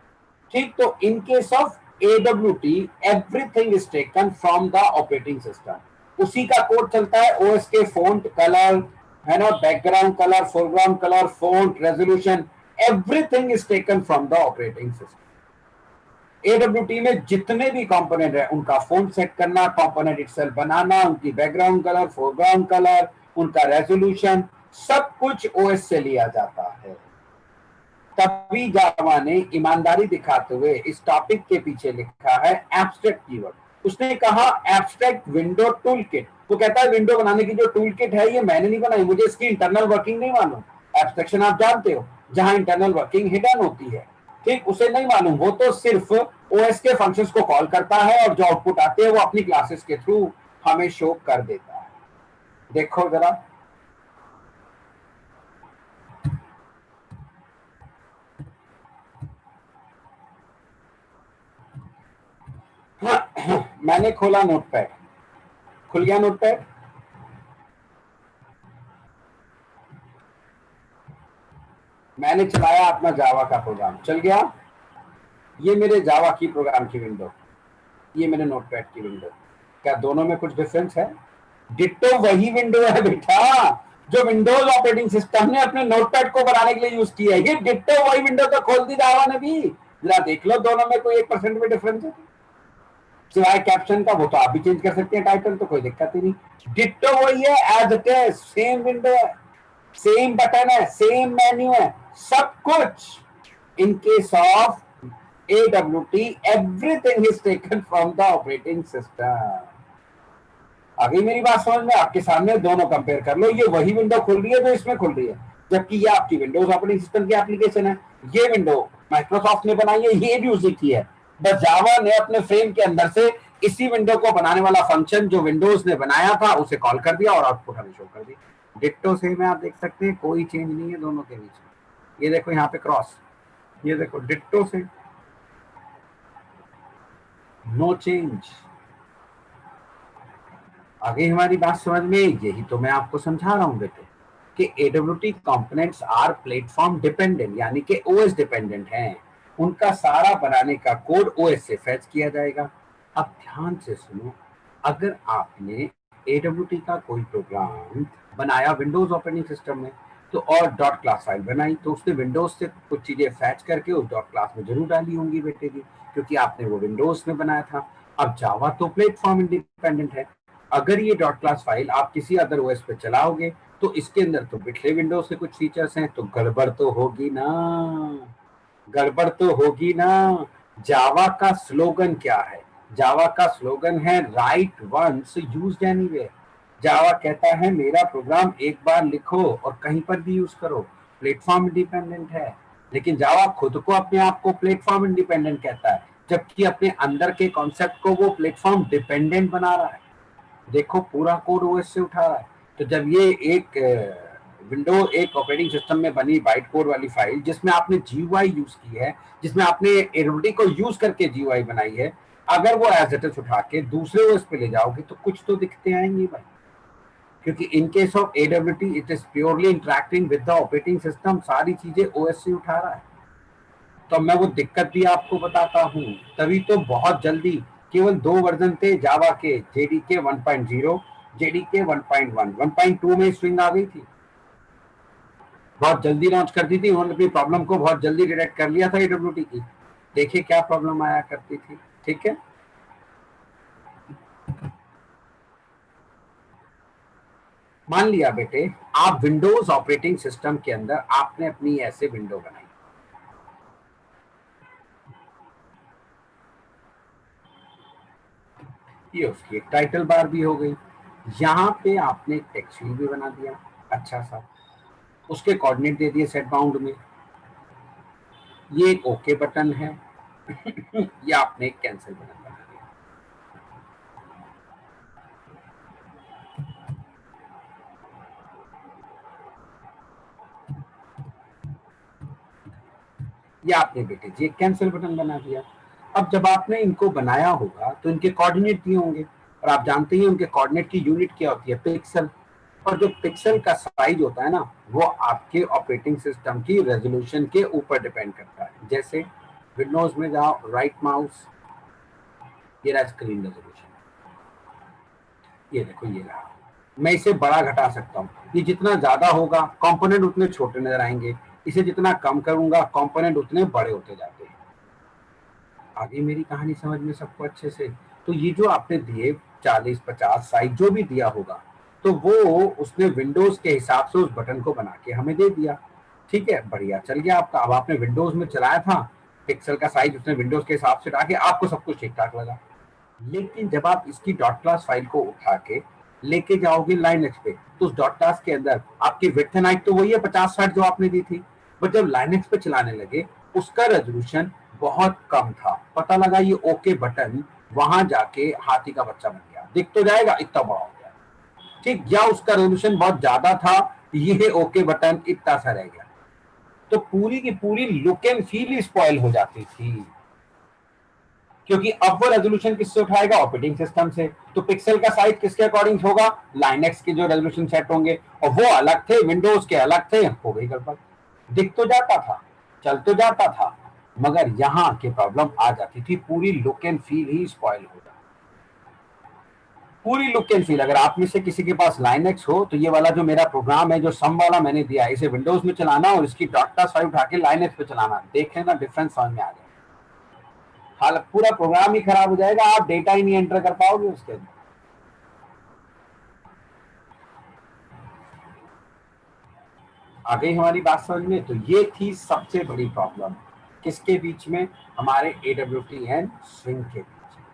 ठीक, तो इन case of AWT everything is taken from the operating system. उसी का कोड चलता है। OS के फॉन्ट कलर है ना, background colour, foreground colour, font, resolution, everything is taken from the operating system. AWT में जितने भी कंपोनेंट है उनका फॉन्ट सेट करना, कंपोनेंट इटसेल्फ बनाना, उनकी बैकग्राउंड कलर, फोरग्राउंड कलर, उनका रेजोल्यूशन, सब कुछ OS से लिया जाता है। तभी जावा ने ईमानदारी दिखाते हुए इस टॉपिक के पीछे लिखा है एब्स्ट्रैक्ट कीवर्ड। उसने कहा एब्स्ट्रैक्ट विंडो टूल किट। वो कहता है विंडो बनाने की जो टूल किट है ये मैंने नहीं बनाई, मुझे इसकी इंटरनल वर्किंग नहीं मालूम। एब्स्ट्रैक्शन आप जानते हो, जहां इंटरनल वर्किंग हिडन होती है, ठीक, उसे नहीं मालूम। वो तो सिर्फ OS के फंक्शंस को कॉल करता है और जो आउटपुट आते हैं वो अपनी क्लासेस के थ्रू हमें शो कर देता है। देखो जरा, मैंने खोला नोटपैड, खुल गया नोटपैड। मैंने चलाया अपना जावा का प्रोग्राम, चल गया। ये मेरे जावा की प्रोग्राम की विंडो, ये मेरे नोटपैड की विंडो। क्या दोनों में कुछ डिफरेंस है? डिट्टो वही विंडो है बेटा जो विंडोज ऑपरेटिंग सिस्टम ने अपने नोटपैड को बनाने के लिए यूज किया है। ये डिट्टो वही विंडो तो खोल दी जावा ने भी। जरा देख लो दोनों में कोई 1% में डिफरेंस है सिवाय कैप्शन का, वो तो आप भी चेंज कर सकते हैं टाइटल, तो कोई दिक्कत ही नहीं। डिट्टो वही है, as it is, same window है, सेम बटन है, सेम मेन्यू है, सब कुछ। In case of AWT everything is taken from the operating system. अभी मेरी बात समझ में? आपके सामने दोनों कंपेयर कर लो। ये वही विंडो खुल रही है जो इसमें खुल रही है, जबकि ये आपकी विंडोज ऑपरेटिंग सिस्टम की एप्लीकेशन है। ये विंडो माइक्रोसॉफ्ट ने बनाई है, ये भी उसी की है, बस जावा ने अपने फ्रेम के अंदर से इसी विंडो को बनाने वाला फंक्शन जो विंडोज ने बनाया था उसे कॉल कर दिया और आउटपुट हमें शो कर दी। डिट्टो सेम है, आप देख सकते हैं, कोई चेंज नहीं है दोनों के बीच में। ये देखो यहाँ पे क्रॉस, ये देखो डिट्टो से, नो चेंज। आगे हमारी बात समझ में, यही तो मैं आपको समझा रहा हूं बेटे कि AWT components are platform dependent, यानी कि OS डिपेंडेंट हैं। उनका सारा बनाने का कोड OS से फेच किया जाएगा। अब ध्यान से सुनो, अगर आपने AWT का कोई प्रोग्राम बनाया विंडोज ऑपरेटिंग सिस्टम में तो और डॉट क्लास फाइल बनाई, तो उसने विंडोज से कुछ चीजें फैच करके उस डॉट क्लास में जरूर डाली होंगी बेटे जी, क्योंकि आपने वो विंडोज में बनाया था। अब जावा तो प्लेटफॉर्म इंडिपेंडेंट है। अगर ये डॉट क्लास फाइल आप किसी अदर OS पे चलाओगे तो इसके अंदर तो पिछले विंडोज से कुछ फीचर्स हैं, तो गड़बड़ तो होगी ना, गड़बड़ तो होगी ना। जावा का स्लोगन क्या है? जावा का स्लोगन है राइट वंस यूज्ड एनीवेयर। जावा कहता है मेरा प्रोग्राम एक बार लिखो और कहीं पर भी यूज करो, प्लेटफॉर्म इंडिपेंडेंट है। लेकिन जावा खुद को अपने आप को प्लेटफॉर्म इंडिपेंडेंट कहता है, जबकि अपने अंदर के कॉन्सेप्ट को वो प्लेटफॉर्म डिपेंडेंट बना रहा है। देखो पूरा कोड OS से उठा रहा है। तो जब ये एक विंडो एक ऑपरेटिंग सिस्टम में बनी बाइट कोड वाली फाइल जिसमें आपने GUI यूज की है, जिसमें आपने AWT को यूज करके GUI बनाई है, अगर वो एज इट इज उठा के दूसरे OS पे ले जाओगे तो कुछ तो दिक्कतें आएंगी भाई, क्योंकि इन case of AWT it is purely interacting with the operating system, सारी चीजें OS से उठा रहा है। तो मैं वो दिक्कत भी आपको बताता हूँ। तभी तो बहुत जल्दी केवल 2 वर्जन थे जावा के, JDK 1.0, JDK 1.1, 1.2 में स्विंग आ गई थी, बहुत जल्दी लॉन्च कर दी थी। उन्होंने अपनी प्रॉब्लम को बहुत जल्दी डिटेक्ट कर लिया था AWT की। देखिए क्या प्रॉब्लम आया करती थी, ठीक है। मान लिया बेटे आप विंडोज ऑपरेटिंग सिस्टम के अंदर आपने अपनी ऐसे विंडो बनाई, ये उसकी एक टाइटल बार भी हो गई, यहाँ पे आपने एक टेक्स्ट फील्ड भी बना दिया अच्छा सा, उसके कोऑर्डिनेट दे दिए सेट बाउंड में, ये एक ओके बटन है ये आपने एक कैंसिल बटन बना दिया। ये आपने बेटे जी एक कैंसिल बटन बना दिया। अब जब आपने इनको बनाया होगा तो इनके कोऑर्डिनेट दिए होंगे, और आप जानते हैं उनके कोऑर्डिनेट की यूनिट क्या होती है, पिक्सल। और जो पिक्सल का साइज होता है ना, वो आपके ऑपरेटिंग सिस्टम की रेजोल्यूशन के ऊपर डिपेंड करता है। जैसे विंडोज में जाओ, राइट माउस, ये रहा स्क्रीन रेजोल्यूशन, ये देखो ये रहा। मैं इसे बड़ा घटा सकता हूँ, ये जितना ज्यादा होगा कंपोनेंट उतने छोटे नजर आएंगे, इसे जितना कम करूंगा कंपोनेंट उतने बड़े होते जाते हैं। आगे मेरी कहानी समझ में सबको अच्छे से। तो ये जो आपने दिए 40, 50 साइज जो भी दिया होगा, तो वो उसने विंडोज के हिसाब से उस बटन को बना के हमें दे दिया, ठीक है, बढ़िया चल गया आपका। अब आपने विंडोज में चलाया था, पिक्सल का साइज उसने विंडोज के हिसाब से डाके, आपको सब कुछ ठीक ठाक लगा। लेकिन जब आप इसकी डॉट क्लास फाइल को उठा के लेके जाओगे लाइनक्स पे, तो उस डॉट क्लास के अंदर आपकी विड्थ एंड हाइट तो वही है 50-60 जो आपने दी थी, बट जब लाइनक्स पे चलाने लगे उसका रेजोल्यूशन बहुत कम था। पता लगा ये ओके बटन वहां जाके हाथी का बच्चा बन गया, दिख तो जाएगा इतना बड़ा हो गया, ठीक, या उसका रेजोल्यूशन बहुत ज्यादा था, ये ओके बटन इतना सा रह गया। तो पूरी की पूरी look and feel he spoil हो जाती थी, क्योंकि अब वो रेजोल्यूशन किससे उठाएगा, ऑपरेटिंग सिस्टम से। तो पिक्सल का साइज किसके अकॉर्डिंग होगा, लाइनक्स के जो रेजोल्यूशन सेट होंगे, और वो अलग थे, विंडोज के अलग थे, हो गई गड़बड़। दिख तो जाता था, चल तो जाता था, मगर यहां की प्रॉब्लम आ जाती थी, पूरी look and feel he spoil हो जाती, पूरी लुक एंड फील। अगर आप में से किसी के पास लाइनक्स हो तो ये वाला जो मेरा प्रोग्राम है, जो सम वाला मैंने दिया है, इसे विंडोज में चलाना और इसकी डॉट क्लास फाइल उठा के लाइनक्स पे चलाना, देख लेना डिफरेंस समझ में आ जाएगा। हाल पूरा प्रोग्राम ही खराब हो जाएगा, आप डेटा ही नहीं एंटर कर पाओगे उसके अंदर। आ गई हमारी बात समझ में। तो ये थी सबसे बड़ी प्रॉब्लम किसके बीच में, हमारे AWT एंड स्विंग के बीच में।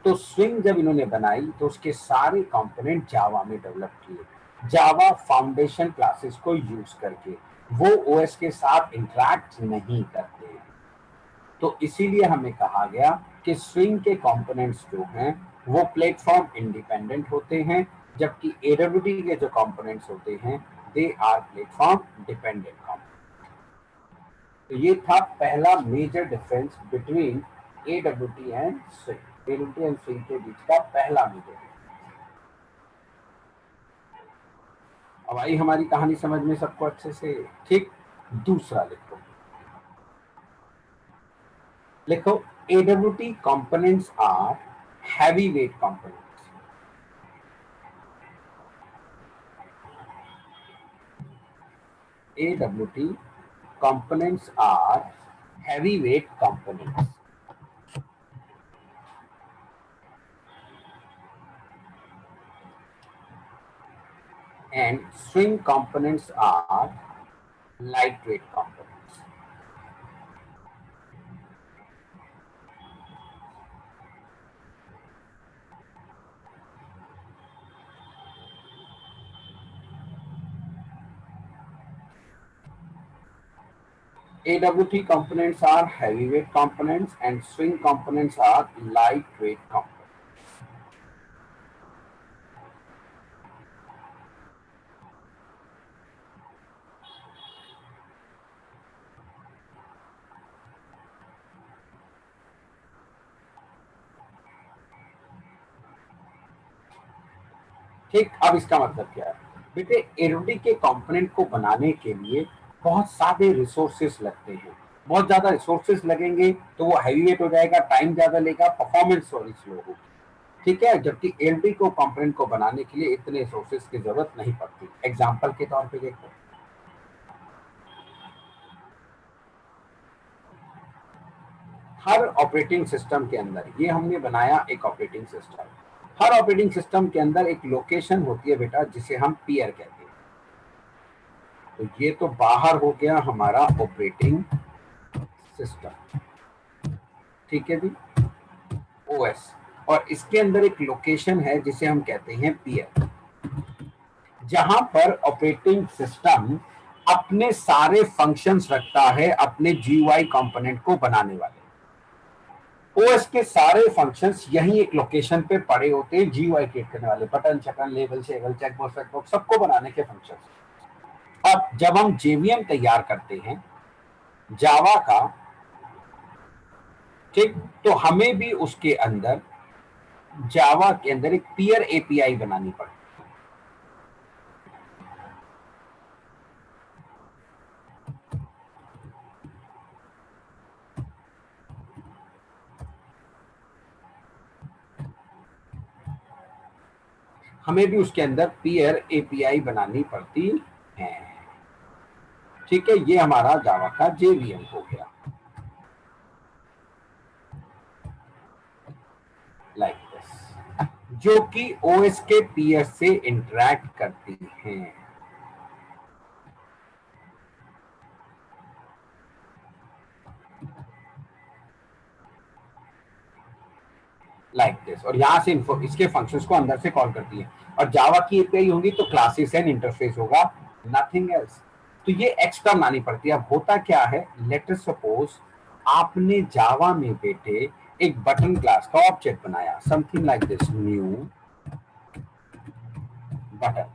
तो स्विंग जब इन्होंने बनाई तो उसके सारे कंपोनेंट जावा में डेवलप किए, जावा फाउंडेशन क्लासेस को यूज करके, वो OS के साथ इंटरैक्ट नहीं करते। तो इसीलिए हमें कहा गया कि स्विंग के कंपोनेंट्स जो हैं वो प्लेटफॉर्म इंडिपेंडेंट होते हैं, जबकि AWT के जो कंपोनेंट्स होते हैं they are platform dependent component. तो ये था पहला major difference between AWT and swing. AWT and swing के बीच का पहला मेजर डिफरेंस। अब आई हमारी कहानी समझ में सबको अच्छे से? ठीक, दूसरा लिखो AWT components are heavyweight components. AWT components are heavyweight components. And swing components are lightweight components. AWT components are heavyweight components and swing components are lightweight components. ठीक, अब इसका मतलब क्या है बेटे? AWT के कंपोनेंट को बनाने के लिए बहुत सारे रिसोर्सेस लगते हैं। बहुत ज्यादा रिसोर्सेस लगेंगे तो वो हैवीवेट हो जाएगा, टाइम ज्यादा लेगा, परफॉर्मेंस थोड़ी स्लो होगी। ठीक है, जबकि AWT को कंपोनेंट को बनाने के लिए इतने रिसोर्सेस की जरूरत नहीं पड़ती। एग्जांपल के तौर पे देखो, हर ऑपरेटिंग सिस्टम के अंदर, ये हमने बनाया एक ऑपरेटिंग सिस्टम, हर ऑपरेटिंग सिस्टम के अंदर एक लोकेशन होती है बेटा जिसे हम पीयर कहते हैं। तो ये तो बाहर हो गया हमारा ऑपरेटिंग सिस्टम, ठीक है जी, OS, और इसके अंदर एक लोकेशन है जिसे हम कहते हैं पीयर, जहां पर ऑपरेटिंग सिस्टम अपने सारे फंक्शंस रखता है अपने GUI कंपोनेंट को बनाने वाले। OS के सारे फंक्शंस यही एक लोकेशन पे पड़े होते हैं, GUI क्रिएट करने वाले, बटन, चकन, लेबल, शेबल, चेकबॉक्स, सबको बनाने के फंक्शंस। अब जब हम JVM तैयार करते हैं जावा का, ठीक, तो हमें भी उसके अंदर जावा के अंदर एक पीयर API बनानी पड़ती है। हमें भी उसके अंदर पीयर API बनानी पड़ती है। ठीक है, ये हमारा जावा का JVM हो गया, लाइक दिस, जो कि OS के पीयर से इंटरैक्ट करती हैं। लाइक दिस, और यहां से इसके फंक्शंस को अंदर से कॉल करती है। और जावा की API होगी तो क्लासेस एंड इंटरफेस होगा, नथिंग एल्स। तो ये एक्स्ट्रा बनानी पड़ती है। अब होता क्या है, लेट अस सपोज आपने जावा में बेटे एक बटन क्लास का ऑब्जेक्ट बनाया, something like this, new button.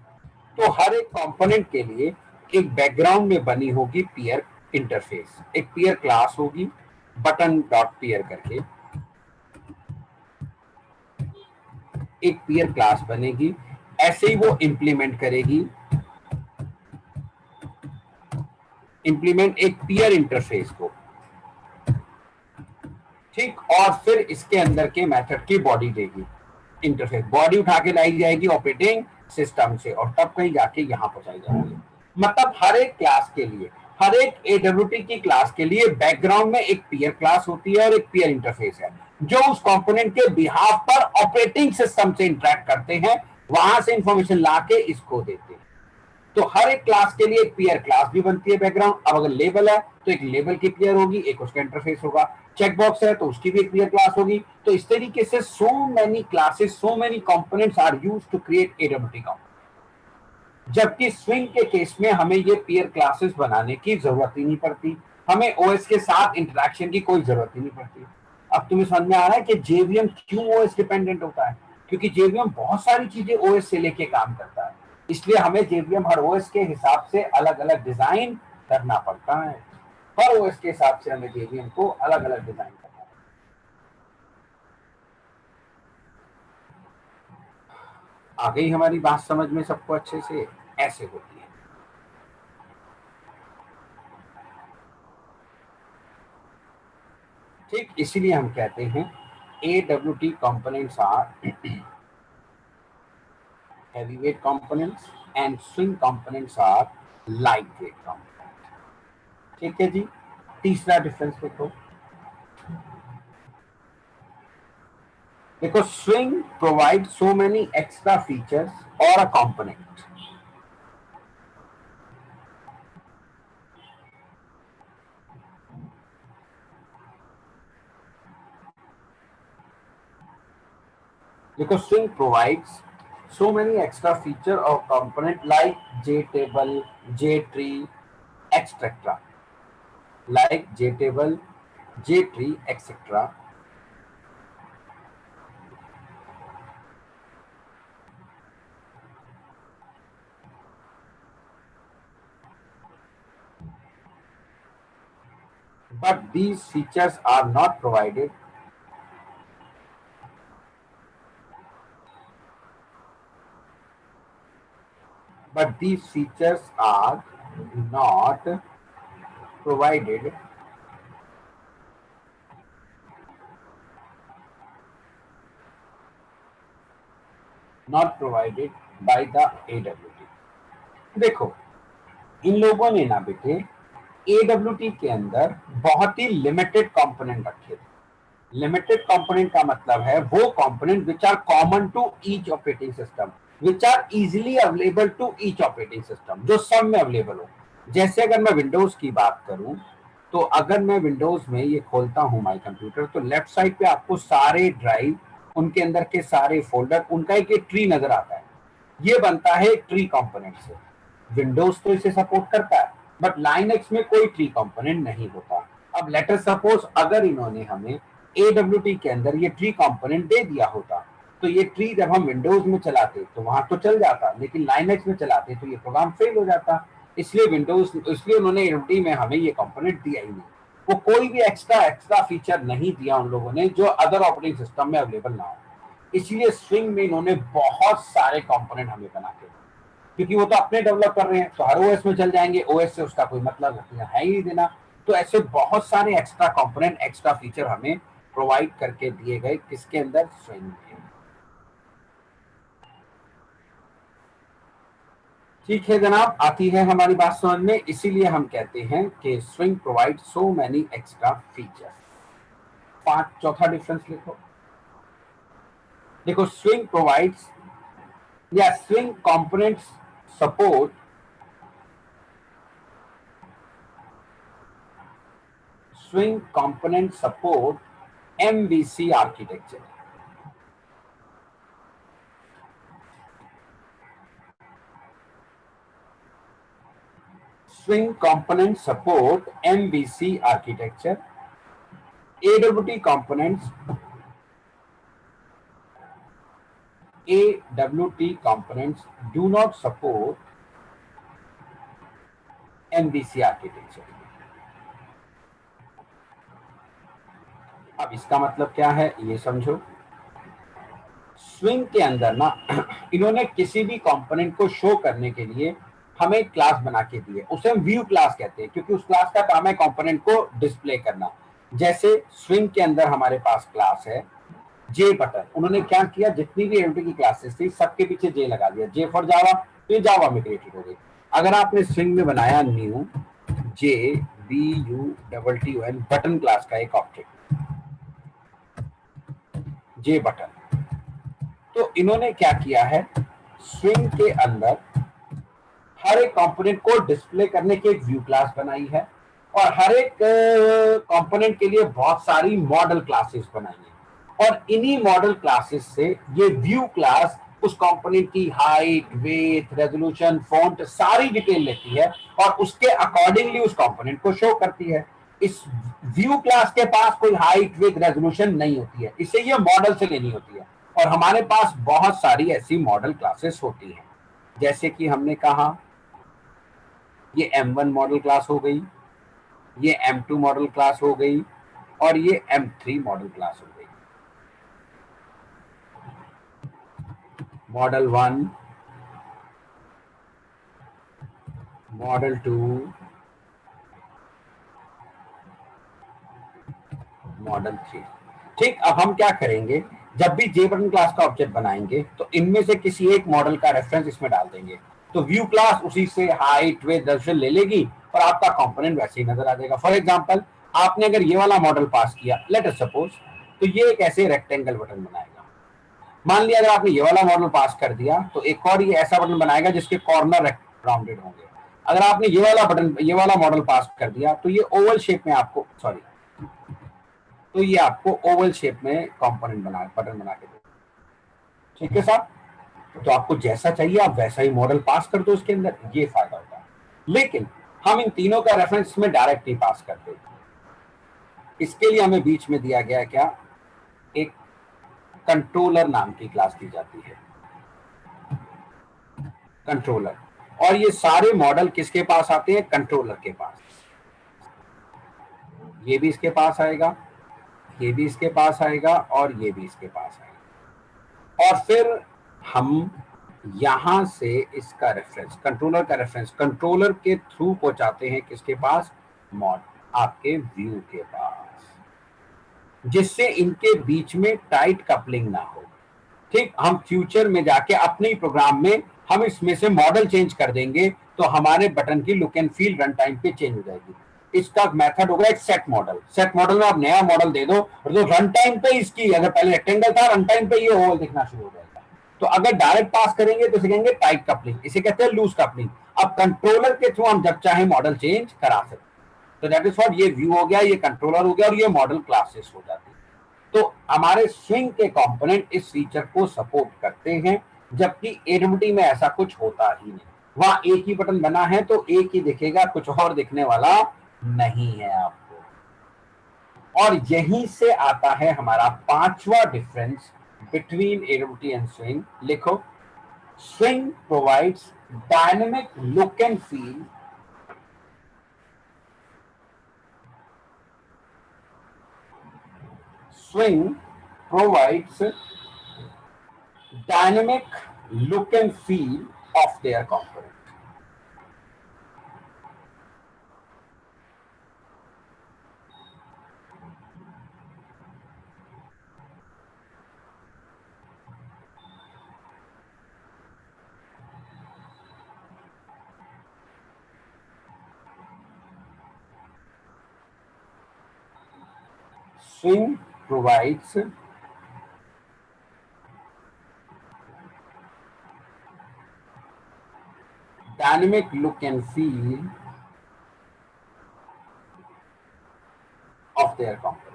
तो हर एक कंपोनेंट के लिए एक बैकग्राउंड में बनी होगी पीयर इंटरफेस, एक पीयर क्लास होगी बटन डॉट पीयर करके, एक पीयर क्लास बनेगी, ऐसे ही वो इंप्लीमेंट करेगी, इंप्लीमेंट एक पीयर इंटरफेस को, ठीक, और फिर इसके अंदर के मेथड की बॉडी देगी, इंटरफेस बॉडी उठा के लाई जाएगी ऑपरेटिंग सिस्टम से और तब कहीं जाके यहाँ पहुंचाई जाएगी। मतलब हर एक क्लास के लिए, हर एक AWT की क्लास के लिए बैकग्राउंड में एक पीयर क्लास होती है और एक पीयर इंटरफेस है जो उस कंपोनेंट के बिहाफ पर ऑपरेटिंग सिस्टम से इंटरैक्ट करते हैं, वहां से इंफॉर्मेशन लाके इसको देते हैं। तो हर एक क्लास के लिए एक पीयर क्लास भी बनती है बैकग्राउंड। अब अगर लेबल है तो एक लेबल की पीयर होगी, एक उसका इंटरफेस होगा, चेकबॉक्स है तो उसकी भी एक पीयर क्लास होगी। तो इस तरीके से so many classes, so many components are used to create AWT component. जबकि स्विंग के केस में हमें ये पीयर क्लासेस बनाने की जरूरत ही नहीं पड़ती, हमें OS के साथ इंटरेक्शन की कोई जरूरत ही नहीं पड़ती। अब तुम्हें समझ में आ रहा है कि JVM क्यों OS डिपेंडेंट होता है, क्योंकि JVM बहुत सारी चीजें OS से लेके काम करता है, इसलिए हमें JVM हर OS के हिसाब से अलग अलग डिजाइन करना पड़ता है। हर OS के हिसाब से हमें JVM को अलग अलग डिजाइन करना है। आ गई हमारी बात समझ में सबको अच्छे से? ऐसे होती है। ठीक, इसीलिए हम कहते हैं AWT components are heavyweight components and swing components are lightweight components। ठीक है जी। तीसरा डिफरेंस देखो, swing provides so many extra features or a component because swing provides so many extra feature or component like JTable, JTree, etc. Like JTable, JTree, etc. But these features are not provided but these features are not provided by the AWT। देखो, इन लोगों ने ना बेटे AWT के अंदर बहुत ही limited component रखे थे। लिमिटेड कंपोनेंट का मतलब है वो component which are common to each operating system, which are easily available to each operating system, जो सब में अवेलेबल हो। जैसे अगर मैं विंडोज की बात करूं तो अगर मैं विंडोज में ये खोलता हूं माई कंप्यूटर, तो लेफ्ट साइड पे आपको सारे ड्राइव, उनके अंदर के सारे फोल्डर, उनका एक ट्री नजर आता है। ये बनता है ट्री कंपोनेंट से। विंडोज तो इसे सपोर्ट करता है, बट लाइनक्स में कोई ट्री कंपोनेंट नहीं होता। अब लेटर सपोज अगर इन्होंने हमें AWT के अंदर ये ट्री कंपोनेंट दे दिया होता, तो ये ट्री जब हम विंडोज में चलाते तो वहां तो चल जाता, लेकिन लाइनक्स में चलाते तो ये प्रोग्राम फेल हो जाता। इसलिए उन्होंने AWT में हमें ये कंपोनेंट दिया ही नहीं। वो कोई भी एक्स्ट्रा फीचर नहीं दिया उन लोगों ने जो अदर ऑपरेटिंग सिस्टम में अवेलेबल ना हो। इसलिए स्विंग में इन्होंने बहुत सारे कंपोनेंट हमें बना के, क्योंकि वो तो अपने डेवलप कर रहे हैं तो हर OS में चल जाएंगे, OS से उसका कोई मतलब है ही देना। तो ऐसे बहुत सारे एक्स्ट्रा कंपोनेंट, एक्स्ट्रा फीचर हमें प्रोवाइड करके दिए गए किसके अंदर? स्विंग में। ठीक है जनाब, आती है हमारी बात समझ में। इसीलिए हम कहते हैं कि swing provide so many extra features. चौथा डिफरेंस लिखो। देखो, स्विंग प्रोवाइड्स या swing components support MVC architecture. Swing components support MVC architecture. AWT components do not support MVC architecture। अब इसका मतलब क्या है ये समझो। स्विंग के अंदर ना इन्होंने किसी भी कंपोनेंट को शो करने के लिए हमें क्लास बना के दिए, उसे हम व्यू क्लास कहते हैं, क्योंकि उस क्लास का काम है कंपोनेंट को डिस्प्ले करना। जैसे स्विंग के अंदर हमारे पास क्लास है जे बटन। उन्होंने क्या किया, जितनी भी AWT की क्लासेस थी सबके पीछे जे लगा दिया। जे फॉर जावा, तो ये जावा में क्रिएटेड हो गई। अगर आपने स्विंग में बनाया न्यू JBUTTON बटन क्लास का एक ऑब्जेक्ट, जे बटन, तो इन्होंने क्या किया है, स्विंग के अंदर हर एक कंपोनेंट को डिस्प्ले करने की एक व्यू क्लास बनाई है, और हर एक कंपोनेंट के लिए बहुत सारी मॉडल क्लासेस बनाई है। और इन्हीं मॉडल क्लासेस से ये व्यू क्लास उस कंपोनेंट की हाइट, वेट, रेजोल्यूशन, फॉन्ट सारी डिटेल लेती है और उसके अकॉर्डिंगली उस कंपोनेंट को शो करती है। इस व्यू क्लास के पास कोई हाइट विड्थ रेजोल्यूशन नहीं होती है, इसे ये मॉडल से लेनी होती है। और हमारे पास बहुत सारी ऐसी मॉडल क्लासेस होती हैं, जैसे कि हमने कहा ये M1 मॉडल क्लास हो गई, ये M2 मॉडल क्लास हो गई, और ये M3 मॉडल क्लास हो गई। Model 1, model 2, model 3। ठीक, अब हम क्या करेंगे, जब भी जे बटन क्लास का ऑब्जेक्ट बनाएंगे तो इनमें से किसी एक मॉडल का रेफरेंस इसमें डाल देंगे, तो व्यू क्लास उसी से हाइट विड्थ रेजोल्यूशन ले लेगी और आपका कंपोनेंट वैसे ही नजर आ जाएगा। फॉर एग्जांपल, आपने अगर ये वाला मॉडल पास किया, लेट अस सपोज, तो ये एक ऐसे रेक्टेंगल बटन बनाएगा। मान लिया अगर आपने ये वाला मॉडल पास कर दिया तो एक और ये ऐसा बटन बनाएगा जिसके कॉर्नर राउंडेड होंगे। अगर आपने ये वाला मॉडल पास कर दिया तो ये ओवल शेप में आपको ये आपको ओवल शेप में कंपोनेंट बटन बना के देगा। ठीक है साहब, तो आपको जैसा चाहिए आप वैसा ही मॉडल पास कर दो इसके अंदर, ये फायदा होता है। लेकिन हम इन तीनों का रेफरेंस में डायरेक्ट ही पास करते, इसके लिए हमें बीच में दिया गया क्या, एक कंट्रोलर नाम की क्लास दी जाती है, कंट्रोलर। और ये सारे मॉडल किसके पास आते हैं, कंट्रोलर के पास। ये भी इसके पास आएगा, ये भी इसके पास आएगा, और ये भी इसके पास आएगा। और फिर हम यहां से इसका रेफरेंस, कंट्रोलर का रेफरेंस कंट्रोलर के थ्रू पहुंचाते हैं किसके पास, आपके व्यू के पास, जिससे इनके बीच में टाइट कपलिंग ना हो। ठीक, हम फ्यूचर में जाके अपने प्रोग्राम में हम इसमें से मॉडल चेंज कर देंगे तो हमारे बटन की look and feel run time पे चेंज हो जाएगी। इसका मेथड होगा एक सेट मॉडल। सेट मॉडल में आप नया मॉडल दे दो और तो रन टाइम पे इसकी, अगर पहले रेक्टेंगल था, रन टाइम पे ये ओवल दिखना शुरू हो जाएगा। तो अगर डायरेक्ट पास करेंगे तो इसे कहेंगे टाइट कपलिंग, इसे कहते हैं लूज कपलिंग। अब कंट्रोलर के थ्रू हम जब चाहे मॉडल चेंज करा सकते। तो दैट इज व्हाट, ये व्यू हो गया, ये कंट्रोलर हो गया, और ये मॉडल क्लासेस हो जाती है। तो हमारे स्विंग के कंपोनेंट इस फीचर को सपोर्ट करते हैं, जबकि एडब्ल्यूटी में ऐसा कुछ होता ही नहीं। वहां एक ही बटन बना है तो एक ही दिखेगा, कुछ और दिखने वाला नहीं है आपको। और यहीं से आता है हमारा पांचवा difference between AWT and swing. लिखो, swing provides dynamic look and feel swing provides dynamic look and feel of their component. Swing provides dynamic look and feel of their component.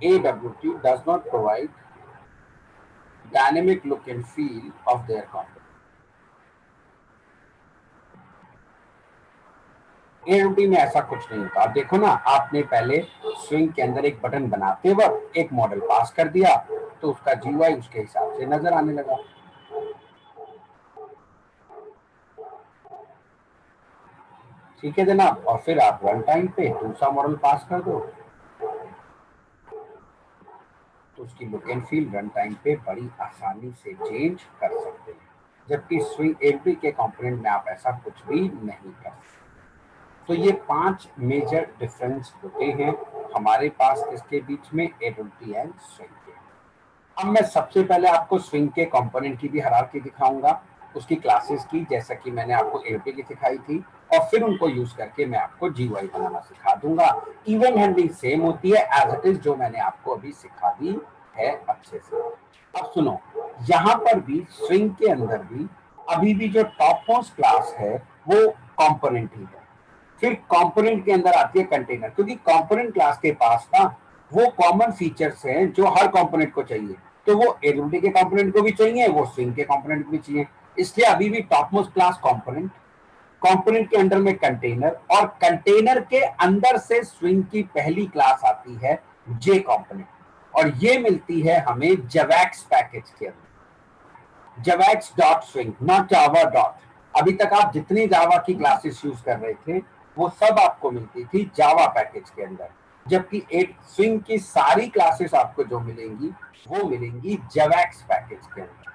AWT does not provide dynamic look and feel of their component. AWT में ऐसा कुछ नहीं होता। आप देखो ना, आपने पहले स्विंग के अंदर एक बटन बनाते वक्त एक मॉडल पास कर दिया तो उसका GUI उसके हिसाब से नजर आने लगा। ठीक है जनाब, और फिर आप वन टाइम पे दूसरा मॉडल पास कर दो तो उसकी look and feel run time पे बड़ी आसानी से चेंज कर सकते हैं, जबकि स्विंग AWT के कंपोनेंट में आप ऐसा कुछ भी नहीं कर सकते। तो ये 5 मेजर डिफरेंस होते हैं हमारे पास इसके बीच में AWT एंड स्विंग के। अब मैं सबसे पहले आपको स्विंग के कंपोनेंट की भी हायरार्की दिखाऊंगा, उसकी क्लासेस की, जैसा कि मैंने आपको AWT की सिखाई थी। और फिर उनको यूज करके मैं आपको GUI बनाना सिखा दूंगा। इवेंट हैंडलिंग सेम होती है एज इट इज जो मैंने आपको अभी सिखा दी है अच्छे से। अब सुनो, यहाँ पर भी स्विंग के अंदर भी अभी भी जो टॉप मोस्ट क्लास है वो कंपोनेंट ही है। फिर कंपोनेंट के अंदर आती है कंटेनर, क्योंकि कंपोनेंट क्लास के पास ना वो कॉमन फीचर्स हैं जो हर कंपोनेंट को चाहिए, तो वो एलिमेंट के कंपोनेंट को भी चाहिए, वो स्विंग के कंपोनेंट को भी चाहिए। इसलिए अभी भी top most class component, component के अंदर में कंटेनर, और कंटेनर के अंदर से स्विंग की पहली क्लास आती है जे कंपोनेंट, और ये मिलती है हमें जवैक्स पैकेज के अंदर, javax dot swing, not Java dot. अभी तक आप जितनी जावा की क्लासेस यूज कर रहे थे वो सब आपको मिलती थी जावा पैकेज के अंदर, जबकि एक स्विंग की सारी क्लासेस आपको जो मिलेंगी वो मिलेंगी जवैक्स पैकेज के अंदर।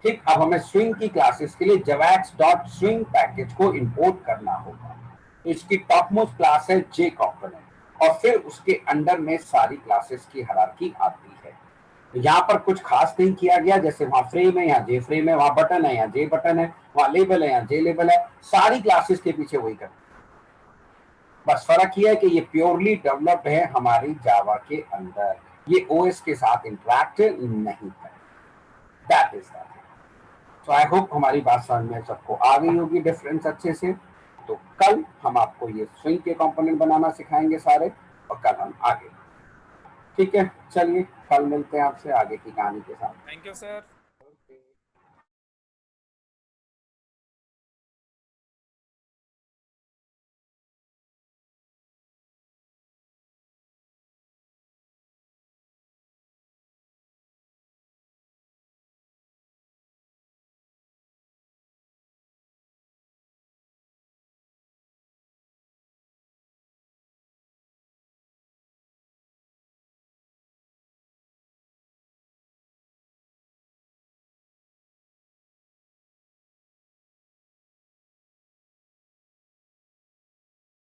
ठीक, अब हमें स्विंग की क्लासेस के लिए जवैक्स डॉट स्विंग पैकेज को इंपोर्ट करना होगा। इसकी टॉप मोस्ट क्लास है जे कंपोनेंट, और फिर उसके अंडर में सारी क्लासेस की हायरार्की आती है। तो यहाँ पर कुछ खास नहीं किया गया, जैसे वहां फ्रेम है यहाँ जे फ्रेम है, वहां बटन है यहाँ जे बटन है, वहां लेबल है यहाँ जे लेबल है, सारी क्लासेस के पीछे वही करते, बस फर्क ये है कि ये प्योरली डेवलप्ड है हमारी जावा के अंदर, ये ओएस के साथ इंटरैक्ट नहीं है। That is that. So I hope हमारी बात समझ में सबको आ गई होगी डिफरेंस अच्छे से। तो कल हम आपको ये स्विंग के कंपोनेंट बनाना सिखाएंगे सारे, और कल हम आगे। ठीक है, चलिए कल मिलते हैं आपसे आगे की कहानी के साथ। Thank you sir.